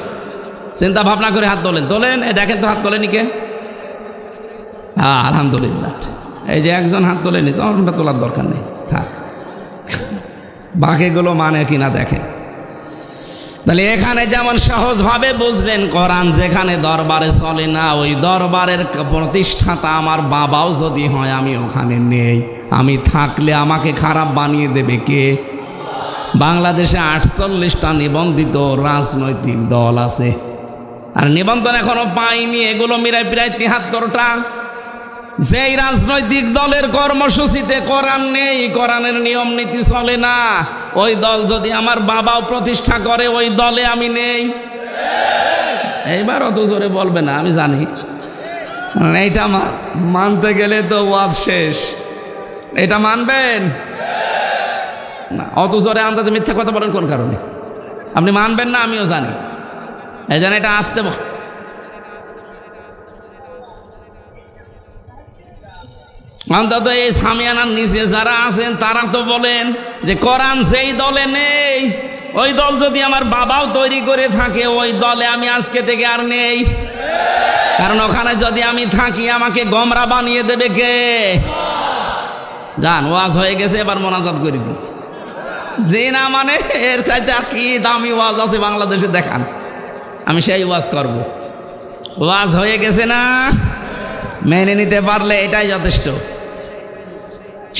চিন্তা ভাবনা করে হাত তোলেন। তোলেন, এই দেখেন তো হাত তোলেনি কে? হ্যাঁ, আলহামদুলিল্লাহ। এই যে একজন হাত তোলেনি, তো আমারটা তোলার দরকার নেই, থাক। বাকিগুলো মানে কিনা দেখেন। তাহলে এখানে যেমন সহজভাবে বুঝলেন, কোরআন যেখানে দরবারে চলে না, ওই দরবারের প্রতিষ্ঠাতা আমার বাবাও যদি হয়, আমি ওখানে নেই। আমি থাকলে আমাকে খারাপ বানিয়ে দেবে কে? বাংলাদেশে 48টা নিবন্ধিত রাজনৈতিক দল আছে, আর নিবন্ধন এখনো পাইনি, এগুলো মিলাই প্রায় 73টা। যেই রাজনৈতিক দলের কর্মসূচিতে কোরআন নেই, কোরআনের নিয়ম নীতি চলে না, ওই দল যদি আমার বাবাও প্রতিষ্ঠা করে, ওই দলে আমি নেই। এইবার অত জোরে বলবে না, আমি জানি। এইটা মানতে গেলে তো ওয়াজ শেষ। এটা মানবেন না? অত জোরে আন্দাজে মিথ্যা কথা বলেন কোন কারণে? আপনি মানবেন না, আমিও জানি। এই জন্য এটা আসতে অন্তত এই সামিয়ানার নিচে যারা আছেন তারা তো বলেন যে কোরআন যেই দলে নেই, ওই দল যদি আমার বাবাও তৈরি করে থাকে, ওই দলে আমি আজকে থেকে আর নেই। কারণ ওখানে যদি আমি থাকি, আমাকে গোমরা বানিয়ে দেবে কে? যান, ওয়াজ হয়ে গেছে, এবার মোনাজাত করে দিই। যে না মানে এর চাইতে আর কি দামি ওয়াজ আছে বাংলাদেশে দেখান, আমি সেই ওয়াজ করব। ওয়াজ হয়ে গেছে না, মেনে নিতে পারলে এটাই যথেষ্ট।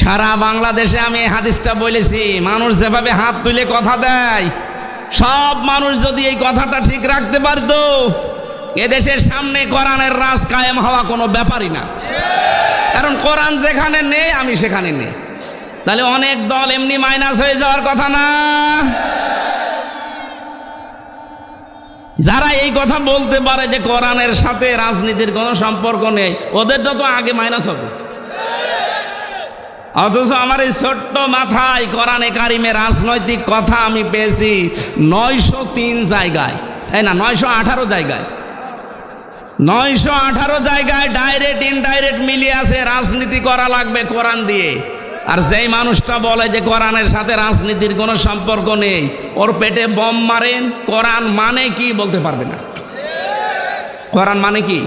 সারা বাংলাদেশে আমি এই হাদিসটা বলেছি, মানুষ যেভাবে হাত তুলে কথা দেয়, সব মানুষ যদি এই কথাটা ঠিক রাখতে পারতো, এদেশের সামনে কোরআনের রাজ কায়েম হওয়া কোনো ব্যাপারই না, কারণ কোরআন যেখানে নেই আমি সেখানে নেই। তাহলে অনেক দল এমনি মাইনাস হয়ে যাওয়ার কথা না। যারা এই কথা বলতে পারে যে কোরআনের সাথে রাজনীতির কোনো সম্পর্ক নেই, ওদেরটা তো আগে মাইনাস হবে। অথচ আমার এই ছোট্ট মাথায় কোরআনে কারিমে রাজনৈতিক কথা আমি পেয়েছি 903 জায়গায়, এই না 918 জায়গায়, 918 জায়গায় ডাইরেক্ট ইনডাইরেক্ট মিলিয়ে আছে রাজনীতি করা লাগবে কোরআন দিয়ে। আর যেই মানুষটা বলে যে কোরআনের সাথে রাজনীতির কোনো সম্পর্ক নেই, ওর পেটে বম মারেন কোরআন মানে কি বলতে পারবে না। কোরআন মানে কি?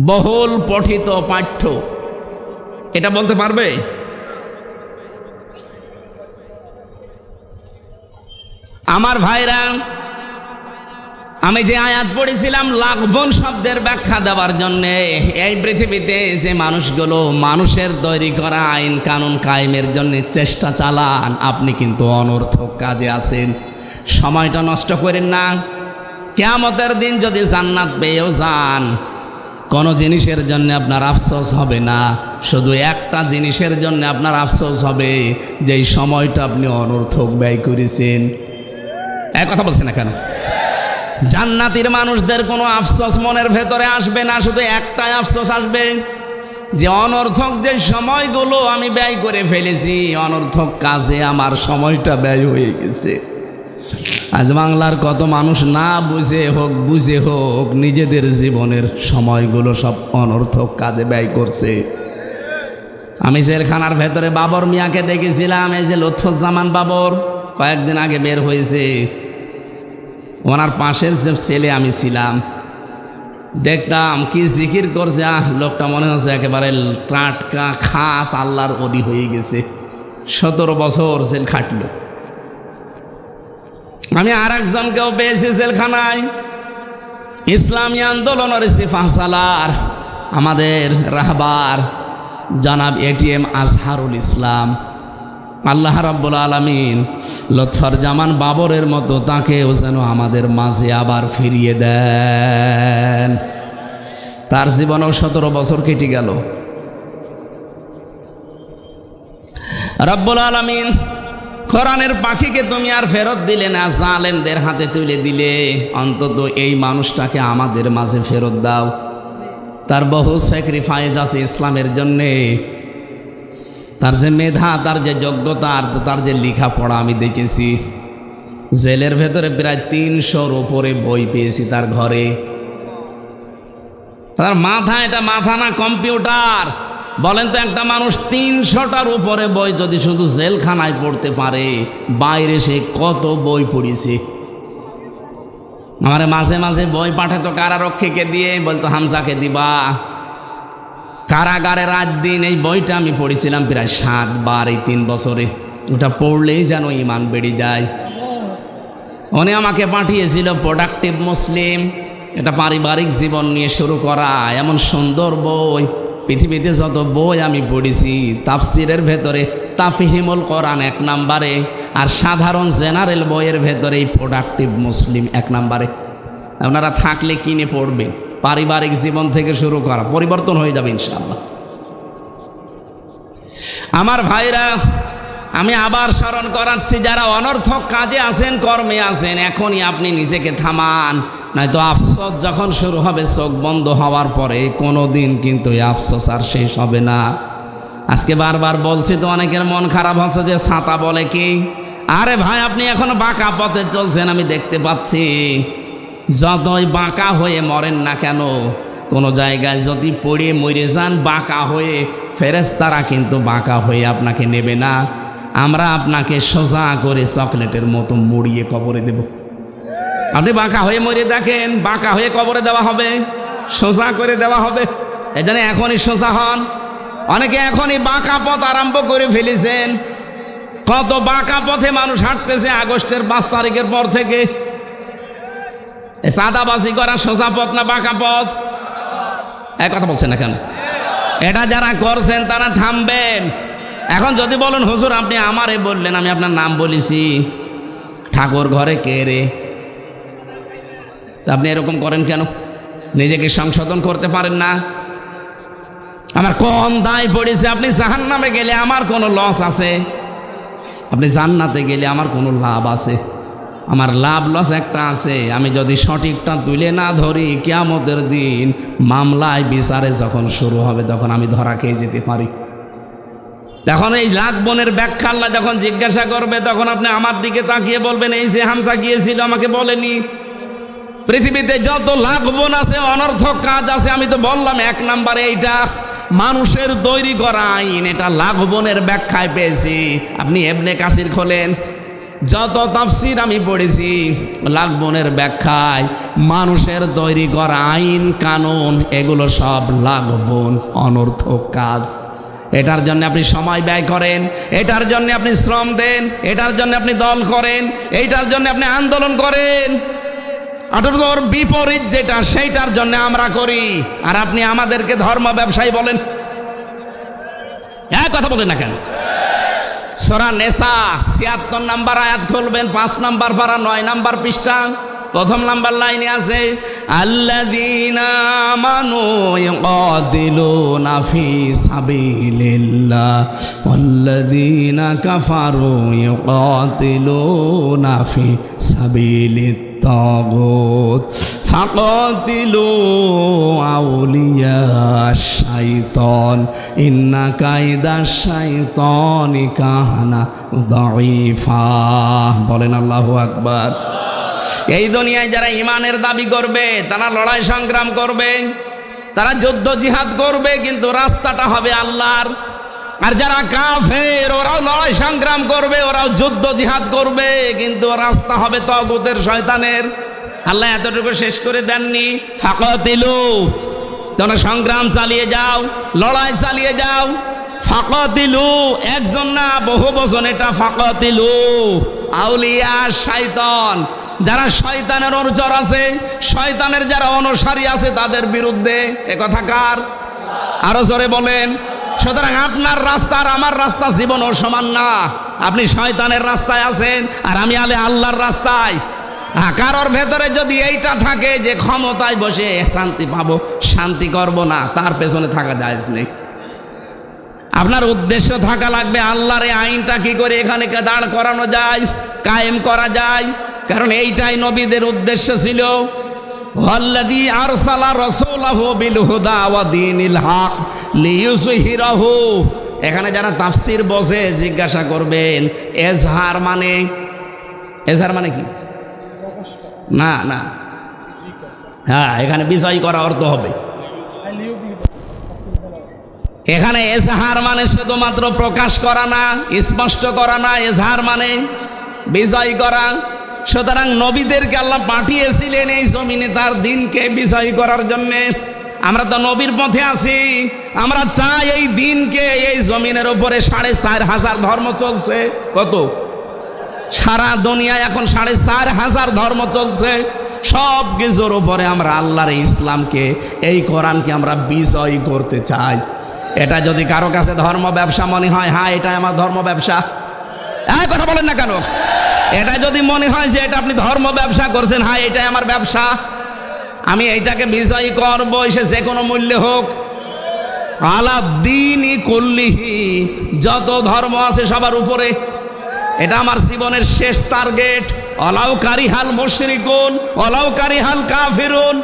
বহুল পঠিত পাঠ্য, এটা বলতে পারবে? আমার ভাইরা, আমি যে আয়াত পড়েছিলাম লাঘবন শব্দের ব্যাখ্যা দেওয়ার জন্য, এই পৃথিবীতে যে মানুষগুলো মানুষের তৈরি করা আইন কানুন কায়েমের জন্য চেষ্টা চালান, আপনি কিন্তু অনর্থক কাজে আছেন। সময়টা নষ্ট করেন না। কিয়ামতের দিন যদি জান্নাত পেয়েও যান, কোনো জিনিসের জন্য আপনার আফসোস হবে না, শুধু একটা জিনিসের জন্য আপনার আফসোস হবে, যেই সময়টা আপনি অনর্থক ব্যয় করেছেন। এক কথা বলছেন না কেন? জান্নাতীর মানুষদের কোনো আফসোস মনের ভেতরে আসবে না, শুধু একটাই আফসোস আসবে যে অনর্থক যে সময়গুলো আমি ব্যয় করে ফেলেছি, অনর্থক কাজে আমার সময়টা ব্যয় হয়ে গেছে। আজ বাংলার কত মানুষ না বুঝে হোক বুঝে হোক নিজেদের জীবনের সময়গুলো সব অনর্থক কাজে ব্যয় করছে। আমি জেলখানার ভেতরে বাবর মিয়াকে দেখেছিলাম, এই যে লুৎফুজ্জামান বাবর কয়েকদিন আগে বের হয়েছে, ওনার পাশের যে ছেলে আমি ছিলাম, দেখতাম কি জিকির করছে। লোকটা মনে হচ্ছে একেবারে টাটকা খাস আল্লাহর ওলি হয়ে গেছে। 17 বছর জেল খাটলো। আমি আর একজনকেও পেয়েছি জেলখানায়, ইসলামী আন্দোলনের সিফাহ সালার আমাদের রাহবার জনাব এটিএম আজহারুল ইসলাম। আল্লাহ রাব্বুল আলামিন লুৎফুজ্জামান বাবরের মতো তাকেও যেন আমাদের মাঝে আবার ফিরিয়ে দেন। তার জীবনেও 17 বছর কেটে গেল। রাব্বুল আলামিন কোরআনের পাখিকে তুমি আর ফেরত দিলে না, জালেমদের হাতে তুলে দিলে, অন্তত এই মানুষটাকে আমাদের মাঝে ফেরত দাও। তার বহু স্যাক্রিফাইস আছে ইসলামের জন্যে। তার যে মেধা, তার যে যোগ্যতা, আর তার যে লেখাপড়া আমি দেখেছি। জেলের ভেতরে প্রায় 300-র উপরে বই পেয়েছি তার ঘরে। তার মাথা, এটা মাথা না কম্পিউটার। বলেন তো, একটা মানুষ 300টার উপরে বই যদি শুধু জেলখানায় পড়তে পারে, বাইরে সে কত বই পড়েছে। আমার মাঝে মাঝে বই পাঠাতো কারারক্ষীকে দিয়ে, বলতো হামজাকে দিবা। কারাগারে রাত দিন এই বইটা আমি পড়েছিলাম প্রায় 7 বার এই 3 বছরে। ওটা পড়লেই যেন ইমান বেড়ে যায়। উনি আমাকে পাঠিয়েছিল প্রোডাক্টিভ মুসলিম, এটা পারিবারিক জীবন নিয়ে শুরু করা। এমন সুন্দর বই, পৃথিবীতে যত বই আমি পড়েছি, তাফসিরের ভেতরে তাফহিমুল কোরআন 1 নম্বরে, আর সাধারণ জেনারেল বইয়ের ভেতরে এই প্রোডাক্টিভ মুসলিম 1 নম্বরে। আপনারা থাকলে কিনে পড়বেন। পারিবারিক জীবন থেকে শুরু করা, পরিবর্তন হয়ে যাবে ইনশাআল্লাহ। আমার ভাইরা, আমি আবার স্মরণ করাচ্ছি, যারা অনর্থক কাজে আছেন, কর্মে আছেন, এখনই আপনি নিজেকে থামান, নয়তো আফসোস যখন শুরু হবে চোখ বন্ধ হওয়ার পরে, কোনো দিন কিন্তু এই আফসোস আর শেষ হবে না। আজকে বারবার বলছি তো, অনেকের মন খারাপ হচ্ছে যে ছাতা বলে কি। আরে ভাই, আপনি এখনো বাঁকা পথে চলছেন, আমি দেখতে পাচ্ছি। যতই বাঁকা হয়ে মরেন না কেন, কোনো জায়গায় যদি পড়ে মরে যান বাঁকা হয়ে, ফেরেশতারা কিন্তু বাঁকা হয়ে আপনাকে নেবে না। আমরা আপনাকে সোজা করে চকলেটের মতো মুড়িয়ে কবরে দেব। আপনি বাঁকা হয়ে মরে দেখেন, বাঁকা হয়ে কবরে দেওয়া হবে, সোজা করে দেওয়া হবে। এই জন্য এখনই সোজা হন। অনেকে এখনই বাঁকা পথ আরম্ভ করে ফেলেছেন। কত বাঁকা পথে মানুষ হাঁটতেছে আগস্টের 5 তারিখের পর থেকে। সাদাবাজি করা সোজা পথ না বাঁকা পথ? এক কথা বলছেন না কেন? এটা যারা করছেন তারা থামবেন। এখন যদি বলেন হুজুর আপনি আমারে বললেন, আমি আপনার নাম বলেছি, ঠাকুর ঘরে কে রে? আপনি এরকম করেন কেন? নিজেকে সংশোধন করতে পারেন না? আমার কোন দায় পড়েছে? আপনি জাহান্নামে গেলে আমার কোনো লস আছে? আপনি জান্নাতে গেলে আমার কোনো লাভ আছে? আমার লাভ লস একটা আছে, আমি যদি সঠিকটা তুলে না ধরি, কিয়ামতের দিন মামলায় বিচারে যখন শুরু হবে তখন আমি ধরা খেয়ে যেতে পারি। তখন এই লাখ বোনের ব্যাখ্যা আল্লাহ যখন জিজ্ঞাসা করবে, তখন আপনি আমার দিকে তাকিয়ে বলবেন, এই যে হামজা গিয়েছিল আমাকে বলেনি। পৃথিবীতে যত লাখ বোন আছে, অনর্থক কাজ আছে, আমি তো বললাম 1 নম্বরে এইটা মানুষের তৈরি করা আইন, এটা লাখ বোনের ব্যাখ্যায় পেয়েছি। আপনি ইবনে কাসির খোলেন, যত তাফসীর আমি পড়েছি, লাখ বোনের ব্যাখ্যায় মানুষের তৈরি করা আইন কানুন এগুলো সব লাখ বোন, অনর্থক কাজ। এটার জন্য আপনি সময় ব্যয় করেন, এটার জন্য আপনি শ্রম দেন, এটার জন্য আপনি দল করেন, এইটার জন্য আপনি আন্দোলন করেন, ওর বিপরীত যেটা সেইটার জন্য আমরা করি। আর আপনি আমাদেরকে ধর্ম ব্যবসায়ী বলেন। কথা বলেন না কেন? সূরা নিসা ৭৬ নম্বর আয়াত খুলবেন, ৫ নম্বর পারা ৯ নম্বর পৃষ্ঠা, ১ম নম্বর লাইনে আছে, আল্লাযীনা আমানু ইউকাতিলুনা ফি সাবিলিল্লাহ ওয়াল্লাযীনা কাফারু ইউকাতিলুনা ফি সাবিলিত তাগুত ফাকাতিলু আউলিয়া শাইতান ইন্না কায়দাশ শাইতানি কানা দাঈফা। বলেন আল্লাহু আকবার। এই দুনিয়ায় যারা ঈমানের দাবি করবে, তারা লড়াই সংগ্রাম করবে, তারা যুদ্ধ জিহাদ করবে, কিন্তু রাস্তাটা হবে আল্লাহর। আর যারা কাফের, ওরাও লড়াই সংগ্রাম করবে, ওরাও যুদ্ধ জিহাদ করবে, কিন্তু রাস্তা হবে তাগুতের, শয়তানের। আল্লাহ এতটুকু শেষ করে দেননি, ফাকাতিলু, তোমরা সংগ্রাম চালিয়ে যাও, লড়াই চালিয়ে যাও। ফাকাতিলু একজন না, বহু বচন এটা, ফাকাতিলু আউলিয়া শয়তান, যারা শয়তানের অনুচর আছে, শয়তানের যারা অনুসারী আছে তাদের বিরুদ্ধে। এ কথা কার? আরো জোরে বলেন। সুতরাং আপনার রাস্তা আর আমার রাস্তা জীবনও সমান না। আপনি শয়তানের রাস্তায় আছেন আর আমি আল্লাহর রাস্তায়। কারোর ভেতরে যদি এইটা থাকে যে ক্ষমতায় বসে শান্তি পাবো, শান্তি করব না, তার পেছনে থাকা জায়েজ নেই। আপনার উদ্দেশ্য থাকা লাগবে আল্লাহর এই আইনটা কি করে এখানে দাঁড় করানো যায়, কায়েম করা যায়। কারণ এইটাই নবীদের উদ্দেশ্য ছিল। ওয়াল্লাযী আরসালা রাসূলাহু বিল হুদা ওয়া দীনিল হক লিইয়ুযহিরাহু। এখানে যারা তাফসীর বোঝে জিজ্ঞাসা করবেন, এজহার মানে, এজহার মানে কি? না না, হ্যাঁ, এখানে বিজয় করা অর্থ হবে। এখানে এজহার মানে শুধুমাত্র প্রকাশ করা না, স্পষ্ট করা না, এজহার মানে বিজয় করা। সুতরাং নবীদেরকে আল্লাহ পাঠিয়েছিলেন এই জমিনে তার দিনকে বিজয় করার জন্যে। আমরা তো নবীর পথে আছি, আমরা চাই এই দিনকে, এই জমিনের উপরে ৪৫০০ ধর্ম চলছে। কত? সারা দুনিয়ায় এখন ৪৫০০ ধর্ম চলছে। সব কিছুর উপরে আমরা আল্লাহর ইসলামকে, এই কোরআনকে আমরা বিজয় করতে চাই। এটা যদি কারো কাছে ধর্ম ব্যবসা মনে হয়, হ্যাঁ এটাই আমার ধর্ম ব্যবসা, কথা বলেন না কেন? এটা যদি মনে হয় যে এটা আপনি ধর্ম ব্যবসা করছেন, হ্যাঁ এটাই আমার ব্যবসা, আমি এইটাকে বিজয়ী করবো, সে যে কোনো মূল্যে হোক। আলাদ্দীনি কুল্লিহি, যত ধর্ম আছে সবার উপরে, এটা আমার জীবনের শেষ টার্গেট। ওয়ালাউ কারিহাল মুশরিকুন ওয়ালাউ কারিহাল কাফিরুন।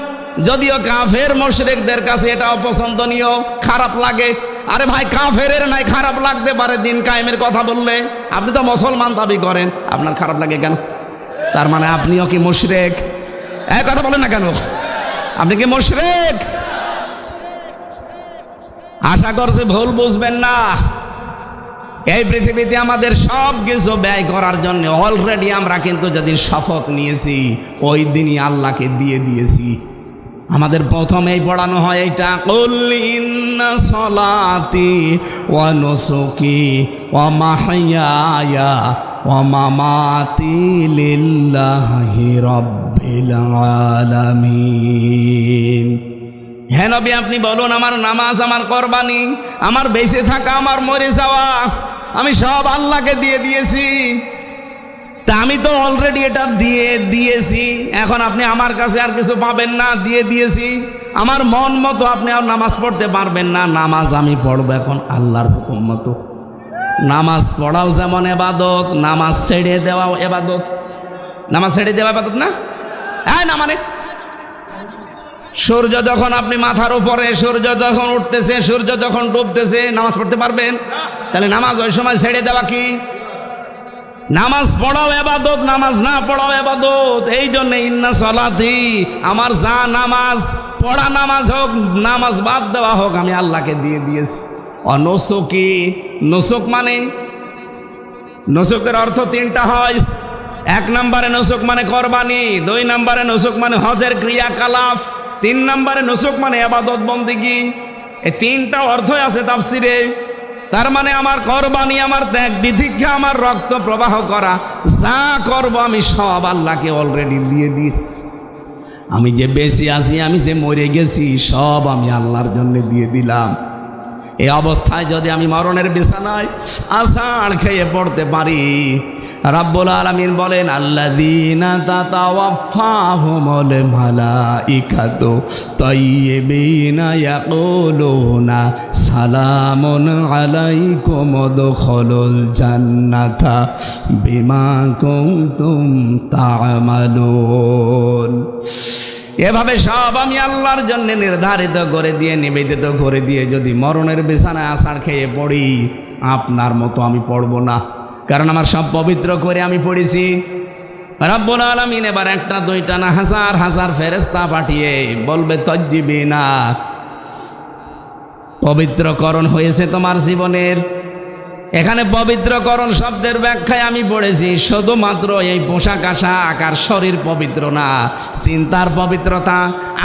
যদিও কাফের মুশরিকদের কাছে এটা অপছন্দনীয়, খারাপ লাগে। আরে ভাই, কাফেরের নাই খারাপ লাগতে পারে দিন কায়েমের কথা বললে, আপনি তো মুসলমান দাবি করেন, আপনার খারাপ লাগে কেন? তার মানে আপনিও কি মুশরিক? কথা বলেন না কেন? আপনি কি মুশরিক? আশা করছি ভুল বুঝবেন না। এই পৃথিবীতে আমাদের সব কিছু ব্যয় করার জন্য অলরেডি আমরা কিন্তু যদি শপথ নিয়েছি, ওই দিনই আল্লাহকে দিয়ে দিয়েছি। আমাদের প্রথমেই পড়ানো হয় এইটা, কুল ইন্না সলাতি ওয়া নুসুকি ওয়া মাহইয়ায়া ওয়া মামাতি লিল্লাহি রাব্বিল আলামিন। হে নবী, আপনি বলুন আমার নামাজ, আমার কোরবানি, আমার বেঁচে থাকা, আমার মরে যাওয়া, আমি সব আল্লাহকে দিয়ে দিয়েছি। তা আমি তো অলরেডি এটা দিয়েছি, এখন আপনি আমার কাছে আর কিছু পাবেন না, দিয়েছি। আমার মন মতো আপনি আর নামাজ পড়তে পারবেন না, নামাজ আমি পড়বো এখন আল্লাহর হুকুম মতো। নামাজ পড়াও যেমন এবাদত, নামাজ ছেড়ে দেওয়াও এবাদত। নামাজ ছেড়ে দেওয়া এবাদত না? হ্যাঁ, না মানে সূর্য যখন আপনি মাথার উপরে, সূর্য যখন উঠতেছে, সূর্য যখন ডুবতেছে, নামাজ পড়তে পারবেন? তাহলে নামাজ ওই সময় ছেড়ে দেওয়া কি? নামাজ পড়াও এবাদত, নামাজ না পড়াও এবাদত। এই জন্য ইন্না সলাতি, আমার যা নামাজ পড়া নামাজ হোক, নামাজ বাদ দেওয়া হোক, আমি আল্লাহকে দিয়ে দিয়েছি। অনসকি, নসক মানে, নসকের অর্থ তিনটা হয়। এক নম্বরে নসক মানে কোরবানি, 2 নম্বরে নসক মানে হজের ক্রিয়াকলাপ, 3 নম্বরে নসক মানে ইবাদত বন্দেগী। এই তিনটা অর্থই আছে তাফসিরে। তার মানে আমার কোরবানি, আমার ত্যাগ তিতিক্ষা, আমার রক্ত প্রবাহ করা, যা করব আমি সব আল্লাহকে অলরেডি দিয়ে দিয়েছি। আমি যে বেঁচে আছি, আমি যে মরে গেছি, সব আমি আল্লাহর জন্য দিয়ে দিলাম। এই অবস্থায় যদি আমি মরণের বিছানায় আষাঢ় খেয়ে পড়তে পারি, রাব্বুল আলামিন বলেন আল্লাযীনা তাতাওয়াফাহুমুল মালাইকাতু তাইয়্যিবিনা ইয়াকুলুনা সালামুন আলাইকুম উদখুলুল জান্নাতা বিমা কুনতুম তা'মালুন। এভাবে সব আমি আল্লাহর জন্য নির্ধারিত করে দিয়ে, নিবেদিত করে দিয়ে যদি মরণের বিছানায় আষাঢ় খেয়ে পড়ি, আপনার মতো আমি পড়ব না, কারণ আমার সব পবিত্র করে আমি পড়েছি। রাব্বুল আলামিন এবার 1টা 2টা না, হাজার হাজার ফেরেশতা পাঠিয়ে বলবে তাজ্জিবিনা, পবিত্রকরণ হয়েছে তোমার জীবনের। এখানে পবিত্রকরণ শব্দের ব্যাখ্যায় আমি পড়েছি শুধুমাত্র এই পোশাক আশাক আর শরীর পবিত্র না, চিন্তার পবিত্রতা,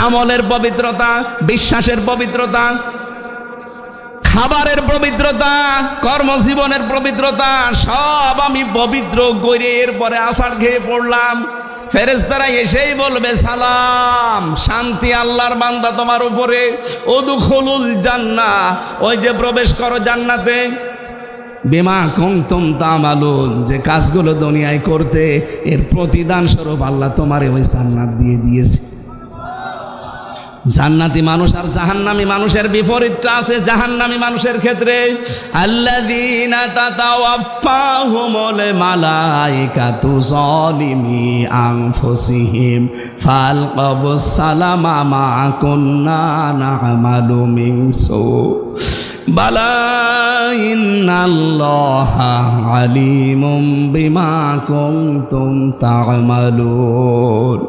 আমলের পবিত্রতা, বিশ্বাসের পবিত্রতা, খাবারের পবিত্রতা, কর্মজীবনের পবিত্রতা, সব আমি পবিত্র করে এরপরে আষাঢ় খেয়ে পড়লাম। ফেরেশতারা এসেই বলবে সালাম, শান্তি আল্লাহর বান্দা তোমার উপরে, উদখুলুল জান্নাহ, ওই যে প্রবেশ করো জান্নাতে, বিমা কুনতুম তা'মালুন, যে কাজগুলো দুনিয়ায় করতে, এর প্রতিদান স্বরূপ আল্লাহ তোমারে ওই জান্নাত দিয়ে দিয়েছে। জান্নাতি মানুষ আর জাহান্নামী মানুষের বিপরীতটা আছে জাহান্নামী মানুষের ক্ষেত্রে। আল্লাযীনা তাতাওয়াফাহুমুল মালাইকাতু যালিমি আনফুসিহিম ফালকাবুস সালামা মা কুন্না না'মালু মিন সু বালা ইন্নাল্লাহা আলিমুম বিমা কুনতুম তা'মালুন।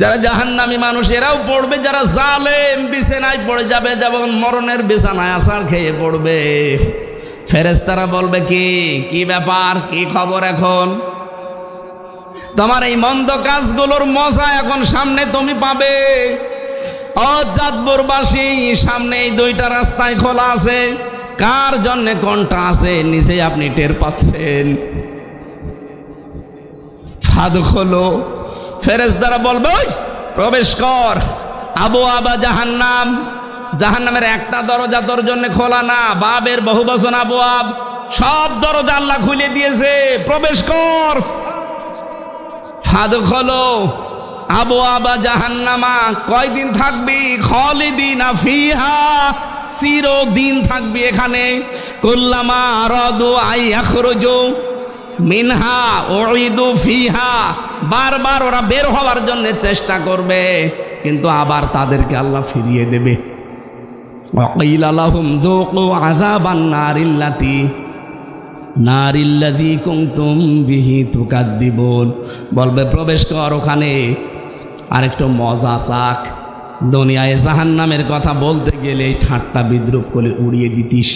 যারা জাহান্নামী মানুষ এরাও পড়বে, যারা জালেম বিছানায় পড়ে যাবে, যেমন মরণের বিছানায় আছাড় খেয়ে পড়বে, ফেরেশতারা বলবে কি ব্যাপার, কি খবর, এখন তোমার এই মন্দ কাজগুলোর মজা এখন সামনে তুমি পাবে। চাঁদপুরবাসী, সামনে এই 2টা রাস্তায় খোলা আছে, কার জন্য কোনটা আছে নিচে আপনি টের পাচ্ছেন। ফাদখুলু, ফেরেশতারা বলবে ওই প্রবেশ কর। আবওয়াবা জাহান্নাম, জাহান্নামের একটা দরজা তোর জন্য খোলা না, বাবের বহুবচন আবওয়াব, সব দরজা আল্লাহ খুলে দিয়েছে, প্রবেশ কর। ফাদখুলু আবওয়াবা জাহান্নামা, কয়দিন থাকবি? খালিদিনা ফিহা, চিরদিন থাকবি এখানে। কুল্লামা আরাদু আই ইয়াখরুজু মিনহা উইদু ফিহা, বারবার ওরা বের হওয়ার জন্য চেষ্টা করবে, কিন্তু আবার তাদেরকে আল্লাহ ফিরিয়ে দেবে। ওয়াকিলা লাহুম যুকু আযাবান নারিল্লাযী কুনতুম বিহি তুকাদ্দিবুন, বলবে প্রবেশ কর ওখানে, আরেকটু মজা চাক। দুনিয়ায় জাহান্নামের কথা বলতে গেলে ঠাট্টা বিদ্রুপ করে উড়িয়ে দিতিস,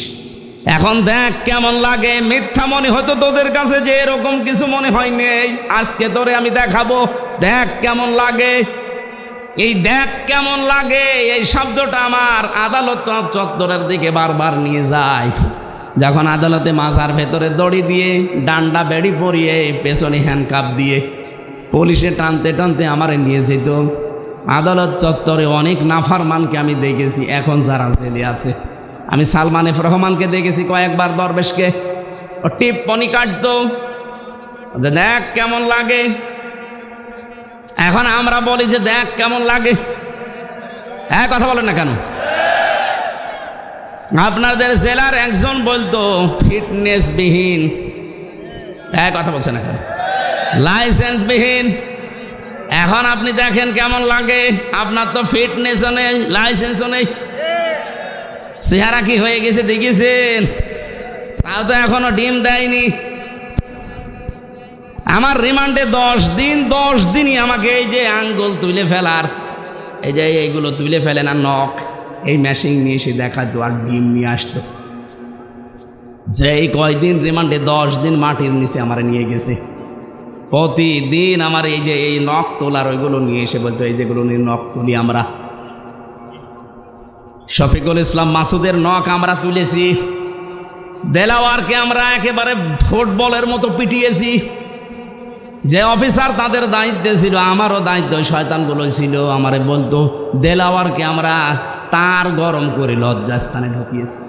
এখন দেখ কেমন লাগে। মিথ্যা মনে হতো তোদের কাছে যে এরকম কিছু মনে হয় নেই, আজকে তোরে আমি দেখাবো, দেখ কেমন লাগে। এই দেখ কেমন লাগে এই শব্দটা আমার আদালত চত্বরের দিকে বারবার নিয়ে যায়। যখন আদালতে মাজার ভেতরে দড়ি দিয়ে, ডান্ডা বেড়ি পরিয়ে, পেছনে হ্যান্ডকাপ দিয়ে পুলিশে টানতে টানতে আমারে নিয়ে যেত। আদালত চত্বরে অনেক নাফরমানকে আমি দেখেছি, এখন যারা জেলে আছে। আমি সালমান এফ রহমানকে দেখেছি কয়েকবার, দরবেশকে টিপ্পনি কাটতো, দেখ কেমন লাগে। এখন আমরা বলি যে দেখ কেমন লাগে, হ্যাঁ কথা বলেন না কেন? আপনাদের জেলার একজন বলতো ফিটনেস বিহীন, হ্যাঁ কথা বলছে না কেন? লাইসেন্স বিহীন। এখন আপনি দেখেন কেমন লাগে, আপনার তো ফিটনেসও নেই, লাইসেন্সও নেই, চেহারা কি হয়ে গেছে দেখেছেন? তাও তো এখনো ডিম দেয়নি। আমার রিমান্ডে 10 দিন, 10 দিনই আমাকে এই যে আঙ্গুল তুলে ফেলার, এই যে এইগুলো তুলে ফেলে না নখ, এই মেশিন নিয়ে এসে দেখাতো আর ডিম নিয়ে আসতো। যে এই কয়দিন রিমান্ডে 10 দিন মাটির নিচে আমার নিয়ে গেছে। প্রতিদিন আমার এই যে এই নখ তোলার ওইগুলো নিয়ে এসে বলতো এই যেগুলো নিয়ে নখ তুলি আমরা। শফিকুল ইসলাম মাসুদের নখ আমরা তুলেছি, দেলাওয়ারকে আমরা একেবারে ফুটবলের মতো পিটিয়েছি। যে অফিসার তাদের দায়িত্বে ছিল, আমারও দায়িত্ব, শয়তানগুলো ছিল, আমারে বলতো দেলাওয়ারকে আমরা তার গরম করে লজ্জাস্থানে ঢুকিয়েছি।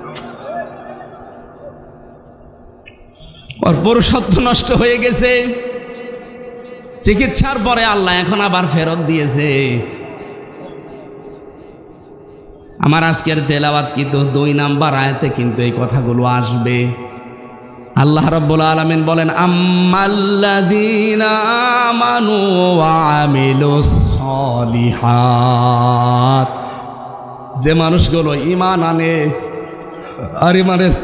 ওর পুরুষত্ব নষ্ট হয়ে গেছে, চিকিৎসার পরে আল্লাহ এখন আবার ফেরত দিয়েছে। আমার আজকের তেলাওয়াত কিন্তু 2 নাম্বার আয়াতে কিন্তু এই কথাগুলো আসবে। আল্লাহ রাব্বুল আলামিন বলেন আম্মাল্লাযীনা আমানু ওয়া আমিলুস সলিহাত, যে মানুষগুলো ঈমান আনে আর ঈমানের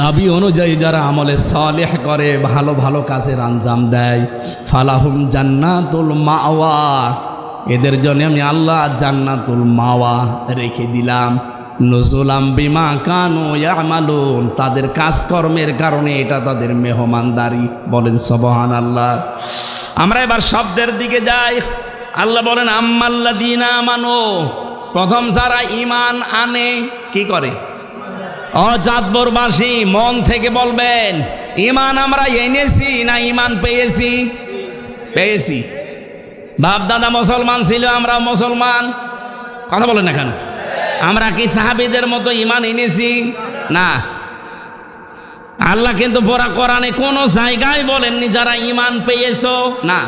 দাবি অনুযায়ী যারা আমলে সালেহ করে, ভালো ভালো কাজের আঞ্জাম দেয়, ফালাহুম জান্নাতুল মাওয়া, এদের জন্য আমি আল্লাহ জান্নাতুল মাওয়া রেখে দিলাম। নুজুলাম বিমা কানু ইয়ামালুন, তাদের কাজকর্মের কারণে এটা তাদের মেহমানদারি। বলেন সুবহানাল্লাহ। আমরা এবার শব্দের দিকে যাই। আল্লাহ বলেন আম্মাল্লাযীনা আমানু, প্রথম যারা ঈমান আনে কি করে? চাঁদপুরবাসী মন থেকে বলবেন ঈমান আমরা এনেছি না ঈমান পেয়েছি? পেয়েছি। বাপ দাদা মুসলমান ছিল, আমরা মুসলমান, কথা বলেন না কেন? আমরা কি সাহাবীদের মতো ঈমান এনেছি? না। আল্লাহ কিন্তু পুরা কোরআনে কোনো জায়গায় বলেননি যারা ঈমান পেয়েছো, না,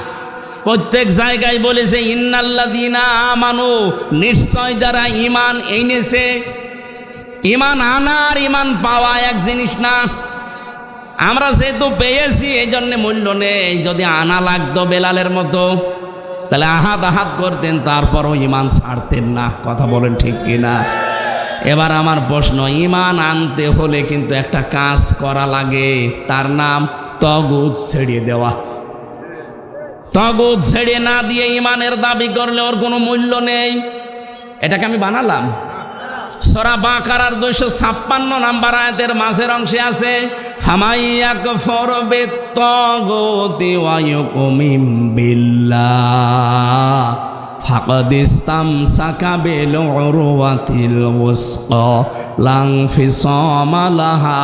প্রত্যেক জায়গায় বলেছে ইন্নাল্লাযীনা আমানু, নিশ্চয় যারা ঈমান এনেছে। ঈমান আনা আর ঈমান পাওয়া এক জিনিস না। আমরা যেহেতু পেয়েছি এই জন্য মূল্য নেই। যদি আনা লাগতো বেলালের মতো তাহলে আহাত আহাত করতেন, তারপরও ঈমান ছাড়তেন না। কথা বলেন ঠিক কিনা? এবার আমার প্রশ্ন, ঈমান আনতে হলে কিন্তু একটা কাজ করা লাগে, তার নাম তাগুত ছেড়ে দেওয়া। তাগুত ছেড়ে না দিয়ে ঈমানের দাবি করলে ওর কোনো মূল্য নেই। এটাকে আমি বানালাম। সূরা বাকারার 256 নাম্বার আয়াতের মাঝের অংশে আছে ফামাইয়াকফর বিত্তাগুতি ওয়া ইউমিন বিল্লাহ ফাকাদ ইসতামসাকা বিল উরওয়াতিল ওয়াসকা লা ইনফিসামা লাহা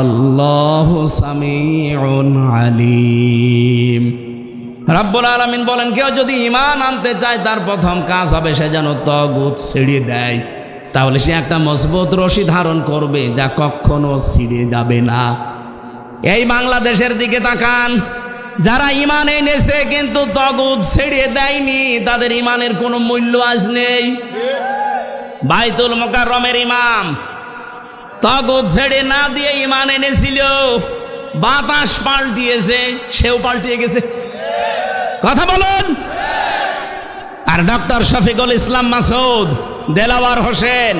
আল্লাহু সামিউন আলিম। রাব্বুল আলামিন বলেন কেউ যদি ঈমান আনতে চায় তার প্রথম কাজ হবে সে যেন তাগুত ছেড়ে দেয়। তাহলে সে একটা মজবুত রশি ধারণ করবে যা কখনো ছিঁড়ে যাবে না। এই বাংলাদেশের দিকে তাকান, যারা ঈমান এনেছে কিন্তু তাগুত ছেড়ে দেয়নি, তাদের ঈমানের কোনো মূল্য আজ নেই। বাইতুল মুকাররমের ইমাম তাগুত ছেড়ে না দিয়ে ঈমান এনেছিল, বাতাস পাল্টিয়েছে, সেও পাল্টিয়ে গেছে। কথা বলুন। আর ডক্টর শফিকুল ইসলাম মাসুদ, দেলাওয়ার হোসেন,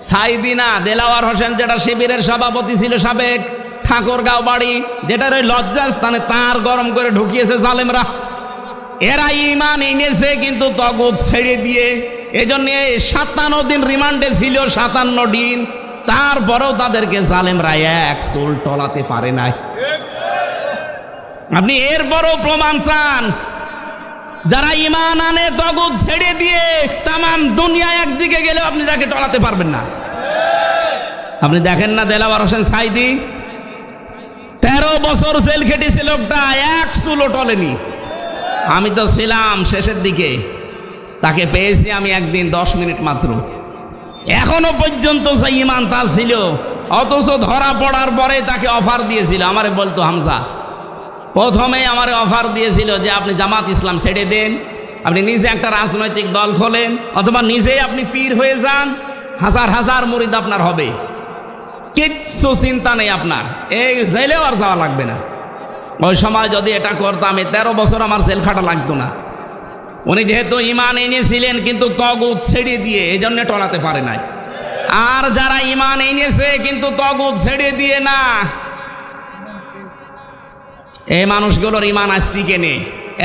সাইদিনা দেলাওয়ার হোসেন যেটা শিবিরের সভাপতি ছিল সাবেক, ঠাকুরগাঁও বাড়ি, যেটার ওই লজ্জাস্থানে তার গরম করে ঢুকিয়েছে জালেমরা। এরা ঈমান এনেছে কিন্তু তাগুত ছেড়ে দিয়ে। এজন্য 57 দিন রিমান্ডে ছিল, 57 দিন, তারপরেও তাদেরকে জালেমরা এক চুল টলাতে পারে নাই। আপনি এরপরও প্রমাণ চান? যারা ঈমান আনে তাগুত ছেড়ে দিয়ে তামাম দুনিয়া একদিকে গেলেও আপনি তাকে টলাতে পারবেন না। আপনি দেখেন না দেলাওয়ার হোসেন সাইদি 13 বছর জেল খেটেছে লোকটা, এক চুলও টলেনি। আমি তো ছিলাম শেষের দিকে, তাকে পেয়েছি আমি একদিন 10 মিনিট মাত্র। এখনো পর্যন্ত যে ঈমান তার ছিল, অথচ ধরা পড়ার পরে তাকে অফার দিয়েছিল। আমারে বলতো হামজা প্রথমে আমার অফার দিয়েছিল যে আপনি জামাত ইসলাম ছেড়ে দেন, আপনি নিজে একটা রাজনৈতিক দল খোলেন, অথবা নিজেই আপনি পীর হয়ে যান, হাজার হাজার মুরিদ আপনার হবে, কিচ্ছু চিন্তা নেই আপনার, এই জেলেও আর যাওয়া লাগবে না। ওই সময় যদি এটা করতাম, এই 13 বছর আমার জেল খাটা লাগতো না। উনি যেহেতু ঈমান এনেছিলেন কিন্তু তগুত ছেড়ে দিয়ে, এই জন্য টলাতে পারে নাই। আর যারা ঈমান এনেছে কিন্তু তগুত ছেড়ে দিয়ে না, এই মানুষগুলোর ঈমান আজ টিকে নেই।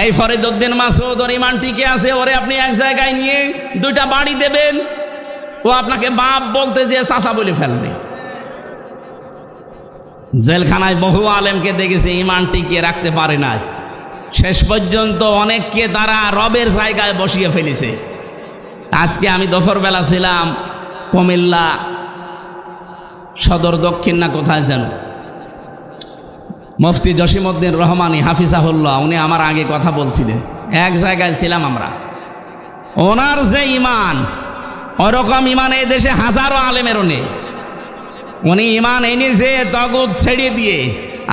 এই ফরিদউদ্দিন মাসুদ ওর ঈমান টিকে আছে, ওরে আপনি এক জায়গায় নিয়ে 2টা বাড়ি দেবেন, ও আপনাকে বাপ বলতে যে চাচা বলে ফেলবে। জেলখানায় বহু আলেমকে দেখেছি ঈমান টিকিয়ে রাখতে পারে না, শেষ পর্যন্ত অনেককে তারা রবের জায়গায় বসিয়ে ফেলেছে। আজকে আমি দুপুরবেলা ছিলাম কুমিল্লা সদর দক্ষিণ না কোথায় যেন, মুফতি জসিমউদ্দিন রহমানী হাফিজাহুল্লাহ, উনি আমার আগে কথা বলছিলেন, এক জায়গায় ছিলাম আমরা। ওনার যে ঈমান, ওরকম ঈমান এই দেশে হাজারো আলেমেরও নেই। উনি ঈমান এনেছে তগুত ছেড়ে দিয়ে,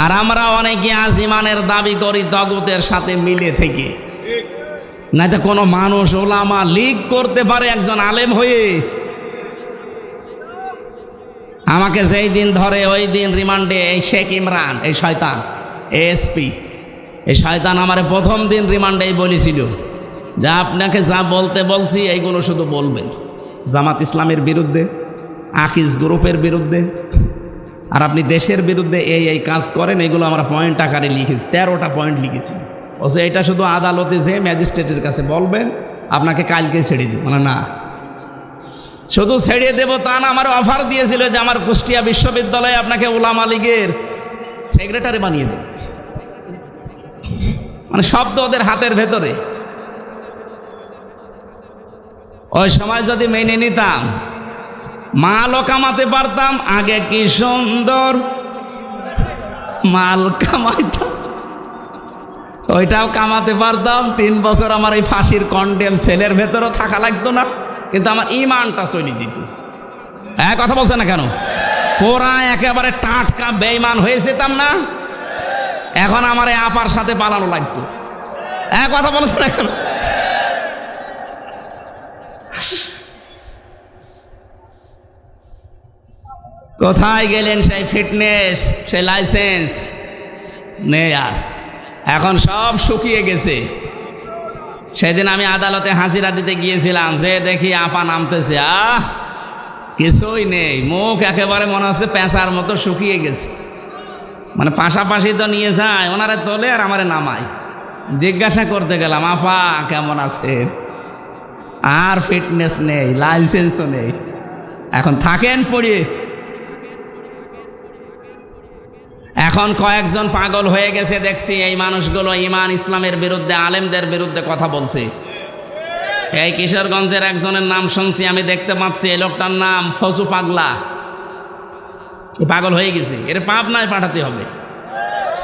আর আমরা অনেকে আজ ঈমানের দাবি করি তগুতের সাথে মিলে থেকে। না তো কোনো মানুষ ওলামা লীগ করতে পারে একজন আলেম হয়ে? আমাকে যেই দিন ধরে ওই দিন রিমান্ডে এই শেখ ইমরান, এই শয়তান এএসপি, এই শয়তান আমারে প্রথম দিন রিমান্ডেই বলেছিল যে আপনাকে যা বলতে বলছি এইগুলো শুধু বলবেন, জামাত ইসলামের বিরুদ্ধে, আকিজ গ্রুপের বিরুদ্ধে, আর আপনি দেশের বিরুদ্ধে এই এই কাজ করেন, এগুলো আমরা পয়েন্ট আকারে লিখেছি, 13টা পয়েন্ট লিখেছি। বলছে এটা শুধু আদালতে যে ম্যাজিস্ট্রেটের কাছে বলবেন, আপনাকে কালকে ছেড়ে দিব। মানে না, শুধু ছেড়ে দেব তা না, আমার অফার দিয়েছিল যে আমার কুষ্টিয়া বিশ্ববিদ্যালয়ে আপনাকে উলামা লীগের সেক্রেটারি বানিয়ে দেব। মানে শব্দ ওদের হাতের ভেতরে। ওই সময় যদি মেনে নিতাম, মালও কামাতে পারতাম, আগে কি সুন্দর মাল কামাইতাম, ওইটাও কামাতে পারতাম। 3 বছর আমার এই ফাঁসির কন্ডেম সেলের ভেতরও থাকা লাগতো না, কিন্তু আমার ঈমানটা চলে যেত। কথা বলছে না কেন? পুরা একেবারে টাটকা বেঈমান হয়ে যেতাম না? এখন আমার এই আপার সাথে পালানো লাগতো। কথা বলছে না কেন? কোথায় গেলেন সেই ফিটনেস, সেই লাইসেন্স নেই আর, এখন সব শুকিয়ে গেছে। সেদিন আমি আদালতে হাজিরা দিতে গিয়েছিলাম, যে দেখি আপা নামতেছে, কিছুই নেই, মুখ একেবারে মনে হচ্ছে পেঁচার মতো শুকিয়ে গেছে। মানে পাশাপাশি তো নিয়ে যায়, ওনারে তোলে আর আমারে নামায়। জিজ্ঞাসা করতে গেলাম, আপা কেমন আছে? আর ফিটনেস নেই, লাইসেন্সও নেই, এখন থাকেন পড়িয়ে। এখন কয়েকজন পাগল হয়ে গেছে দেখছি, এই মানুষগুলো ঈমান ইসলামের বিরুদ্ধে, আলেমদের বিরুদ্ধে কথা বলছে। এই কিশোরগঞ্জের একজনের নাম শুনছি আমি, দেখতে পাচ্ছি এই লোকটার নাম ফজু পাগলা। পাগল হয়ে গেছে, এর পাবনায় পাঠাতে হবে।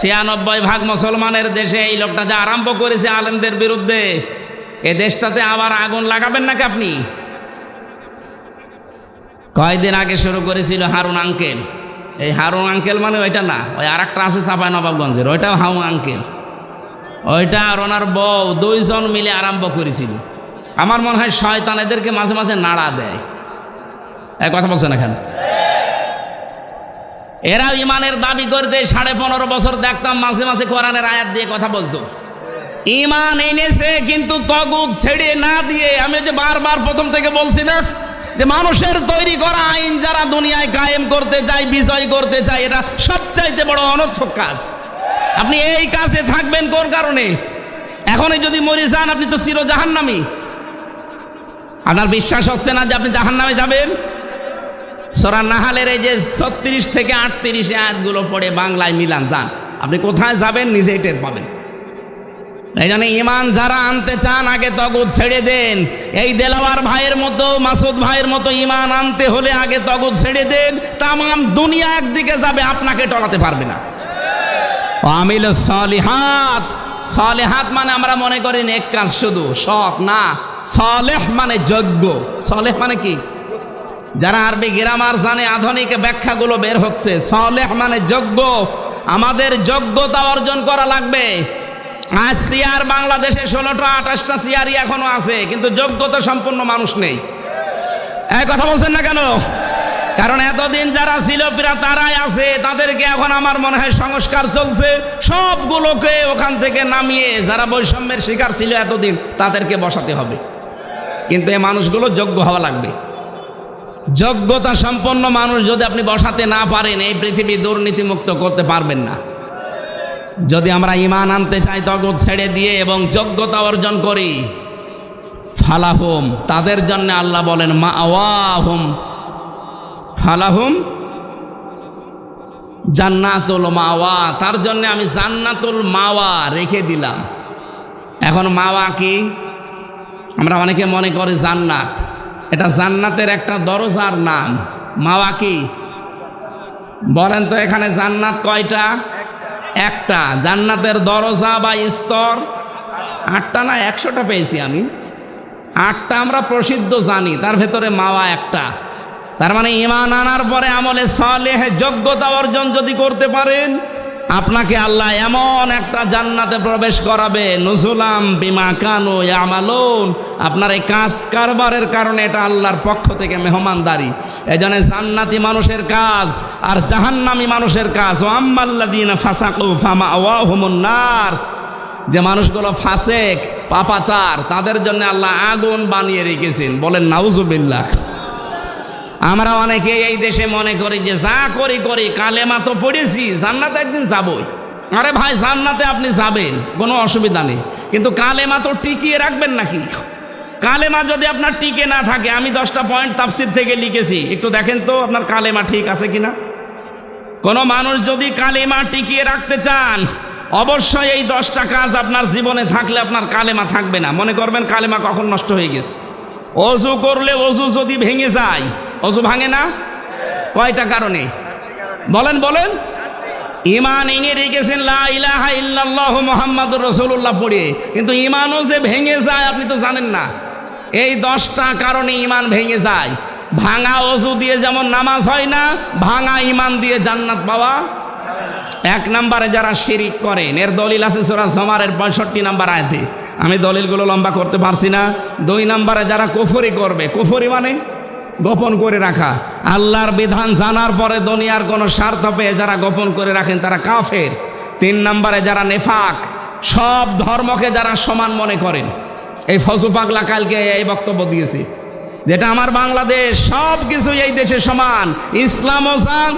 96% মুসলমানের দেশে এই লোকটা যা আরম্ভ করেছে আলেমদের বিরুদ্ধে, এ দেশটাতে আবার আগুন লাগাবেন নাকি আপনি? কয়েকদিন আগে শুরু করেছিল হারুন আঙ্কেল। এই হারুন আঙ্কেল মানে ওইটা না, ওই আর একটা আছে চাঁপাইনবাবগঞ্জের, ওইটাও হারুন আঙ্কেল। ওইটা আর ওনার বউ 2 জন মিলে আরম্ভ করেছিল। আমার মনে হয় শয়তান এদেরকে মাঝে মাঝে নাড়া দেয়। কথা বলছে না কেন? এরা ঈমানের দাবি করতে 15.5 বছর দেখতাম মাঝে মাঝে কোরআনের আয়াত দিয়ে কথা বলতো। ঈমান এনেছে কিন্তু তগুত ছেড়ে না দিয়ে। আমি যে বারবার প্রথম থেকে বলছি না যে মানুষের তৈরি করা আইন যারা দুনিয়ায় কায়েম করতে চায়, বিজয় করতে চায়, এটা সবচাইতে বড় অনর্থক কাজ। আপনি এই কাজে থাকবেন কোন কারণে? এখনই যদি মরে যান আপনি তো চির জাহান্নামী। আপনার বিশ্বাস হচ্ছে না যে আপনি জাহান্নামে যাবেন? সূরা নাহালের এই যে 36 থেকে 38 আয়াতগুলো পড়ে বাংলায় মিলান, যান, আপনি কোথায় যাবেন নিজেই টের পাবেন। এই জন্য ঈমান যারা আনতে চান আগে তগুত ছেড়ে দেন। এই দেলাওয়ার ভাইয়ের মতো, মাসুদ ভাইয়ের মতো ঈমান আনতে হলে আগে তগুত ছেড়ে দেন। তামাম দুনিয়া একদিকে যাবে, আপনাকে টলাতে পারবে না। আমিলুস সালিহাত, সালেহাত মানে আমরা মনে করি নেক কাজ শুধু, সৎ না। সালেহ মানে যোগ্য। সালেহ মানে কি? যারা আরবি গ্রামার জানে, আধুনিক ব্যাখ্যাগুলো বের হচ্ছে। সালেহ মানে যোগ্য। আমাদের যোগ্যতা অর্জন করা লাগবে। আজ চেয়ার বাংলাদেশে 16টা 28টা চেয়ারই এখনো আছে, কিন্তু যোগ্যতা সম্পন্ন মানুষ নেই। এই কথা বলছেন না কেন? কারণ এতদিন যারা ছিল তারাই আছে, তাদেরকে এখন আমার মনে হয় সংস্কার চলছে, সবগুলোকে ওখান থেকে নামিয়ে যারা বৈষম্যের শিকার ছিল এতদিন তাদেরকে বসাতে হবে। কিন্তু এই মানুষগুলো যোগ্য হওয়া লাগবে। যোগ্যতা সম্পন্ন মানুষ যদি আপনি বসাতে না পারেন, এই পৃথিবী দুর্নীতিমুক্ত করতে পারবেন না। যদি আমরা ঈমান আনতে চাই তগুত ছেড়ে দিয়ে এবং যোগ্যতা অর্জন করি, ফালাহুম, তাদের জন্য আল্লাহ বলেন মাওয়াহুম, ফালাহুম জান্নাতুল মাওয়া, তার জন্য আমি জান্নাতুল মাওয়া রেখে দিলাম। এখন মাওয়া কি? আমরা অনেকে মনে করি জান্নাত, এটা জান্নাতের একটা দরজার নাম। মাওয়া কি বলেন তো? এখানে জান্নাত কয়টা? একটা। জান্নাতের দরজা বা স্তর 8টা না 100টা পেয়েছি আমি, 8টা আমরা প্রসিদ্ধ জানি, তার ভেতরে মাওয়া একটা। তার মানে ঈমান আনার পরে আমলে সালেহ যোগ্যতা অর্জন যদি করতে পারেন, আপনাকে আল্লাহ এমন একটা জান্নাতে প্রবেশ করাবে, নুজুলাম বিমা কানু ইয়ামালুন। আপনার এই কাজ কারবারের কারণে এটা আল্লাহর পক্ষ থেকে মেহমানদারি। এজন্য জান্নাতি মানুষের কাজ আর জাহান্নামী মানুষের কাজ। ওয়া আম্মাল্লাযীনা ফাসাকু ফামাওয়াহুমুন নার, যে মানুষগুলো ফাসেক পাপাচার, তাদের জন্য আল্লাহ আগুন বানিয়ে রেখেছেন। বলেন নাউজুবিল্লাহ। আমরা অনেকে এই দেশে মনে করি যে যা করি করি, কালেমা তো পড়েছি, জান্নাতে একদিন যাবই। আরে ভাই, জান্নাতে আপনি যাবেন, কোনো অসুবিধা নেই, কিন্তু কালেমা তো টিকিয়ে রাখবেন নাকি? কালেমা যদি আপনার টিকে না থাকে, আমি 10টা পয়েন্ট তাফসীর থেকে লিখেছি, একটু দেখেন তো আপনার কালেমা ঠিক আছে কিনা। কোনো মানুষ যদি কালেমা টিকিয়ে রাখতে চান, অবশ্যই এই 10টা কাজ আপনার জীবনে থাকলে আপনার কালেমা থাকবে না। মনে করবেন কালেমা কখন নষ্ট হয়ে গেছে। অজু করলে অজু যদি ভেঙে যায়, অজু ভাঙে না কয়টা কারণে? বলেন বলেন। ঈমান এনে রেখেছেন লা ইলাহা ইল্লাল্লাহু মুহাম্মাদুর রাসূলুল্লাহ পড়ে, কিন্তু ঈমানও যে ভেঙে যায় আপনি তো জানেন না। এই 10টা কারণে ঈমান ভেঙে যায়। ভাঙা অজু দিয়ে যেমন নামাজ হয় না, ভাঙা ঈমান দিয়ে জান্নাত পাওয়া। 1 নম্বরে যারা শিরিক করেন, এর দলিল আছে সূরা জুমারের 65 নম্বর আয়াতে। আমি দলিলগুলো লম্বা করতে পারছি না। 2 নম্বরে যারা কুফরি করবে, কুফরি মানে গোপন করে রাখা, আল্লাহর বিধান জানার পরে দুনিয়ার কোনো স্বার্থ পেয়ে যারা গোপন করে রাখেন তারা কাফের। 3 নম্বরে যারা নেফাক, সব ধর্মকে যারা সমান মনে করেন। এই ফজু পাগলা কালকে এই বক্তব্য দিয়েছে, যেটা আমার বাংলাদেশ সব কিছু এই দেশে সমান, ইসলামও সমান,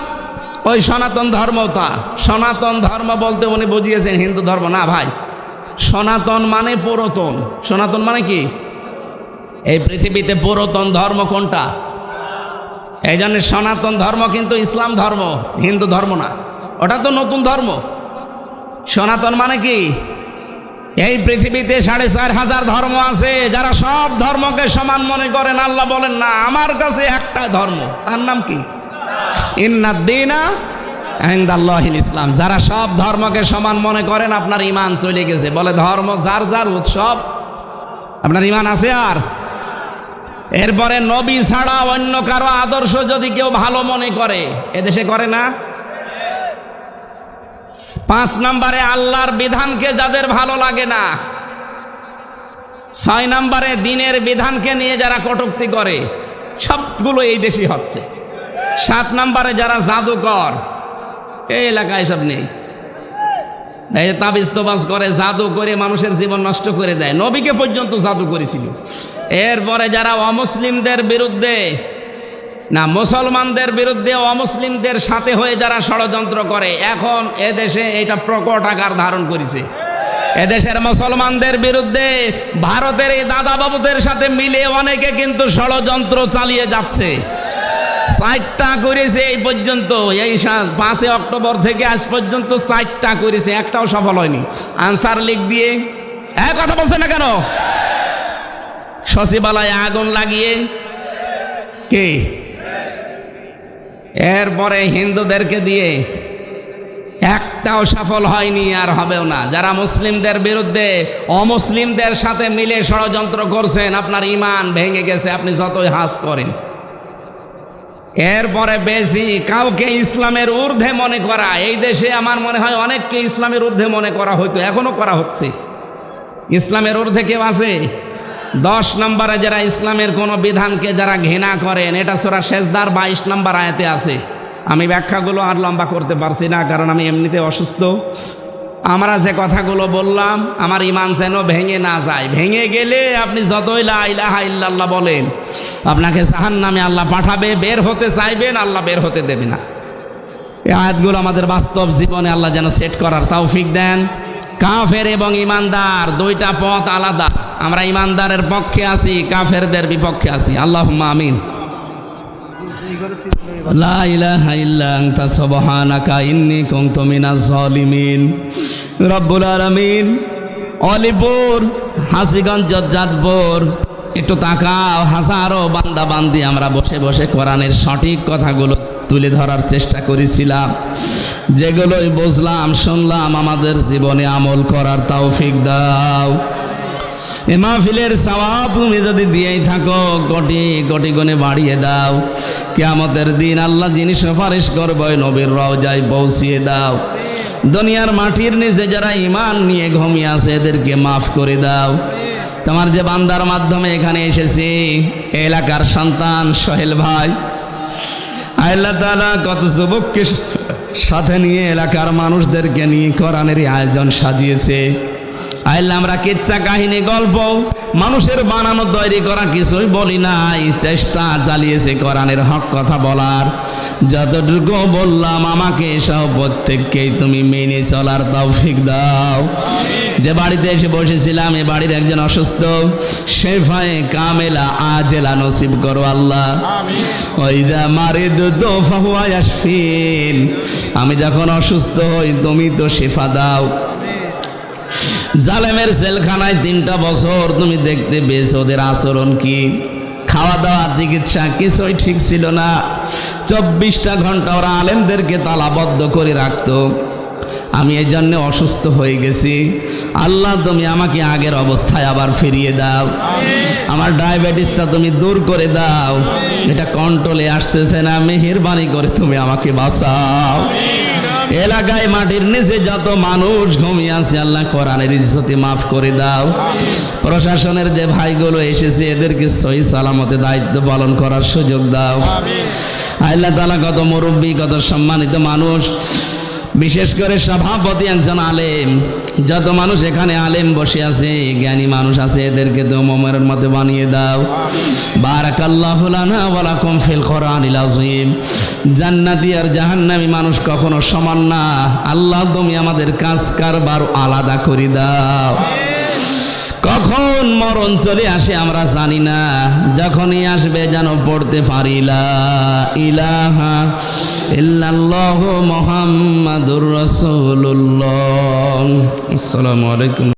ওই সনাতন ধর্মতা। সনাতন ধর্ম বলতে উনি বুঝিয়েছেন হিন্দু ধর্ম না ভাই। সনাতন মানে পুরাতন। সনাতন মানে কি? এই পৃথিবীতে পুরাতন ধর্ম কোনটা? এই জন্য সনাতন ধর্ম কিন্তু ইসলাম ধর্ম, হিন্দু ধর্ম না, ওটা তো নতুন ধর্ম। সনাতন মানে কি? এই পৃথিবীতে 4500 ধর্ম আছে, যারা সব ধর্মকে সমান মনে করেন। আল্লাহ বলেন না, আমার কাছে একটা ধর্ম, তার নাম কি? ইন্নাদ-দীনা ইনদাল্লাহিল ইসলাম। যারা সব ধর্মকে সমান মনে করেন, আপনার ঈমান চলে গেছে। বলে ধর্ম যার যার উৎসব, আপনার ঈমান আছে? আর এরপরে নবী ছাড়া অন্য কারো আদর্শ যদি কেউ ভালো মনে করে, এদেশে করে না। 5 নম্বরে আল্লাহর বিধানকে যাদের ভালো লাগে না। 6 নম্বরে দ্বীনের বিধানকে নিয়ে যারা কটূক্তি করে, সবগুলো এই দেশই হচ্ছে। 7 নম্বরে যারা জাদুকর, এই এলাকায় সব নেই, এই তাবিজ তোবাজ করে, জাদু করে মানুষের জীবন নষ্ট করে দেয়। নবীকে পর্যন্ত জাদু করেছিল। এরপরে যারা অমুসলিমদের বিরুদ্ধে না, মুসলমানদের বিরুদ্ধে অমুসলিমদের সাথে হয়ে যারা ষড়যন্ত্র করে, এখন এদেশে এটা প্রকট আকার ধারণ করেছে। এদেশের মুসলমানদের বিরুদ্ধে ভারতের এই দাদা বাবুদের সাথে মিলে অনেকে কিন্তু ষড়যন্ত্র চালিয়ে যাচ্ছে। 4টা করেছে এই পর্যন্ত, এই 5 অক্টোবর থেকে আজ পর্যন্ত 4টা করেছে, একটাও সফল হয়নি। আনসার লিগ দিয়ে কথা বলছে না কেন? সচিবালয়ে আগুন লাগিয়ে কে? এরপরে হিন্দুদেরকে দিয়ে, একটাও সফল হয়নি, আর হবেও না। যারা মুসলিমদের বিরুদ্ধে অমুসলিমদের সাথে মিলে ষড়যন্ত্র করছেন, আপনার ঈমান ভেঙে গেছে, আপনি যতই হাস করেন। এরপরে বেশি কাউকে ইসলামের ঊর্ধ্বে মনে করা, এই দেশে আমার মনে হয় অনেককে ইসলামের ঊর্ধ্বে মনে করা হয়তো, এখনো করা হচ্ছে। ইসলামের ঊর্ধ্বে কেউ আছে? 10 নম্বরে যারা ইসলামের কোনো বিধানকে যারা ঘৃণা করেন, এটা সূরা সেজদার 22 নম্বর আয়াতে আছে। আমি ব্যাখ্যাগুলো আর লম্বা করতে পারছি না, কারণ আমি এমনিতে অসুস্থ। আমরা যে কথাগুলো বললাম, আমার ঈমান যেন ভেঙে না যায়। ভেঙে গেলে আপনি যতই লা ইলাহা ইল্লাল্লাহ বলেন, আপনাকে জাহান্নামে আল্লাহ পাঠাবে। বের হতে চাইবেন, আল্লাহ বের হতে দেবে না। এই আয়াতগুলো আমাদের বাস্তব জীবনে আল্লাহ যেন সেট করার তৌফিক দেন। কাফের এবং ইমানদার দুইটা পথ আলাদা। আমরা ইমানদারের পক্ষে আছি, কাফেরদের বিপক্ষে আছি। আল্লাহুম্মা আমিন। লা ইলাহা ইল্লা আনতা সুবহানাকা ইন্নী কুনতু মিনাজ জালিমিন। রব্বুল আলামিন, অলিপুর, হাসিগঞ্জ, জাদপুর, একটু তাকাও। হাজারো বান্দা বান্দি আমরা বসে বসে কোরআনের সঠিক কথাগুলো তুলে ধরার চেষ্টা করেছিলাম। যেগুলোই বুঝলাম, শুনলাম, আমাদের জীবনে আমল করার তৌফিক দাও। এ মাহফিলের সওয়াব তুমি যদি দিয়েই থাকো, কোটি কোটি গুণে বাড়িয়ে দাও। কিয়ামতের দিন আল্লাহ যিনি সুপারিশ করবে, নবীর রওজায় পৌঁছিয়ে দাও। দুনিয়ার মাটির নিচে যারা ঈমান নিয়ে ঘুমিয়ে আছে, এদেরকে মাফ করে দাও। তোমার যে বান্দার মাধ্যমে এখানে এসেছি, এলাকার সন্তান সোহেল ভাই, আল্লাহ তাআলা কত যুবককে সাথে নিয়ে এলাকার মানুষদেরকে নিয়ে কোরআনের আয়োজন সাজিয়েছে। আল্লাহ, আমরা কিচ্ছা কাহিনী, গল্প, মানুষের বানানো তৈরি করা কিছুই বলি নাই, চেষ্টা চালিয়েছে কোরআনের হক কথা বলার। যতটুকু বললাম আমাকে সহ প্রত্যেককেই তুমি মেনে চলার তৌফিক দাও। যে বাড়িতে এসে বসেছিলাম, এ বাড়ির একজন অসুস্থ, শেফায়ে কামেলা আজেলা নসিব করো আল্লাহ। ওইদা মারিদতু ফাহুয়া ইয়াশফিন, আমি যখন অসুস্থ হই তুমি তো শেফা দাও। জালেমের জেলখানায় 3টা বছর তুমি দেখতে পেয়েছ, ওদের আচরণ কি? খাওয়া দাওয়া, চিকিৎসা কিছুই ঠিক ছিল না। 24টা ঘন্টা ওরা আলেমদেরকে তালাবদ্ধ করে রাখতো। আমি এই জন্য অসুস্থ হয়ে গেছি। আল্লাহ, তুমি আমাকে আগের অবস্থায় আবার ফিরিয়ে দাও। আমার ডায়াবেটিসটা তুমি দূর করে দাও। এটা কন্ট্রোলে আসতেছে না, মেহেরবানি করে তুমি আমাকে বাঁচাও। এলাকায় মাটির নিচে যত মানুষ ঘুমিয়ে আছে, আল্লাহ কোরআনের ইজ্জতে মাফ করে দাও। প্রশাসনের যে ভাইগুলো এসেছে, এদেরকে সহি সালামতে দায়িত্ব পালন করার সুযোগ দাও। আল্লাহ তাআলা, কত মুরব্বী, কত সম্মানিত মানুষ, বিশেষ করে সভাপতি একজন আলেম, যত মানুষ এখানে আলেম বসে আছে, জ্ঞানী মানুষ আছে, এদেরকে তো মোমের মতো বানিয়ে দাও। বারাকাল্লাহু লানা ওয়া লাকুম ফিল কোরআনিল আযীম। জান্নাতি আর জাহান্নামী মানুষ কখনো সমান না। আল্লাহ, তুমি আমাদের কাজ কারবার আলাদা করে দাও। কখন মরণ চলে আসে আমরা জানি না, যখনই আসবে যেন পড়তে পারি লা ইলাহা ইল্লাল্লাহু মুহাম্মাদুর রাসূলুল্লাহ। আসসালামু আলাইকুম।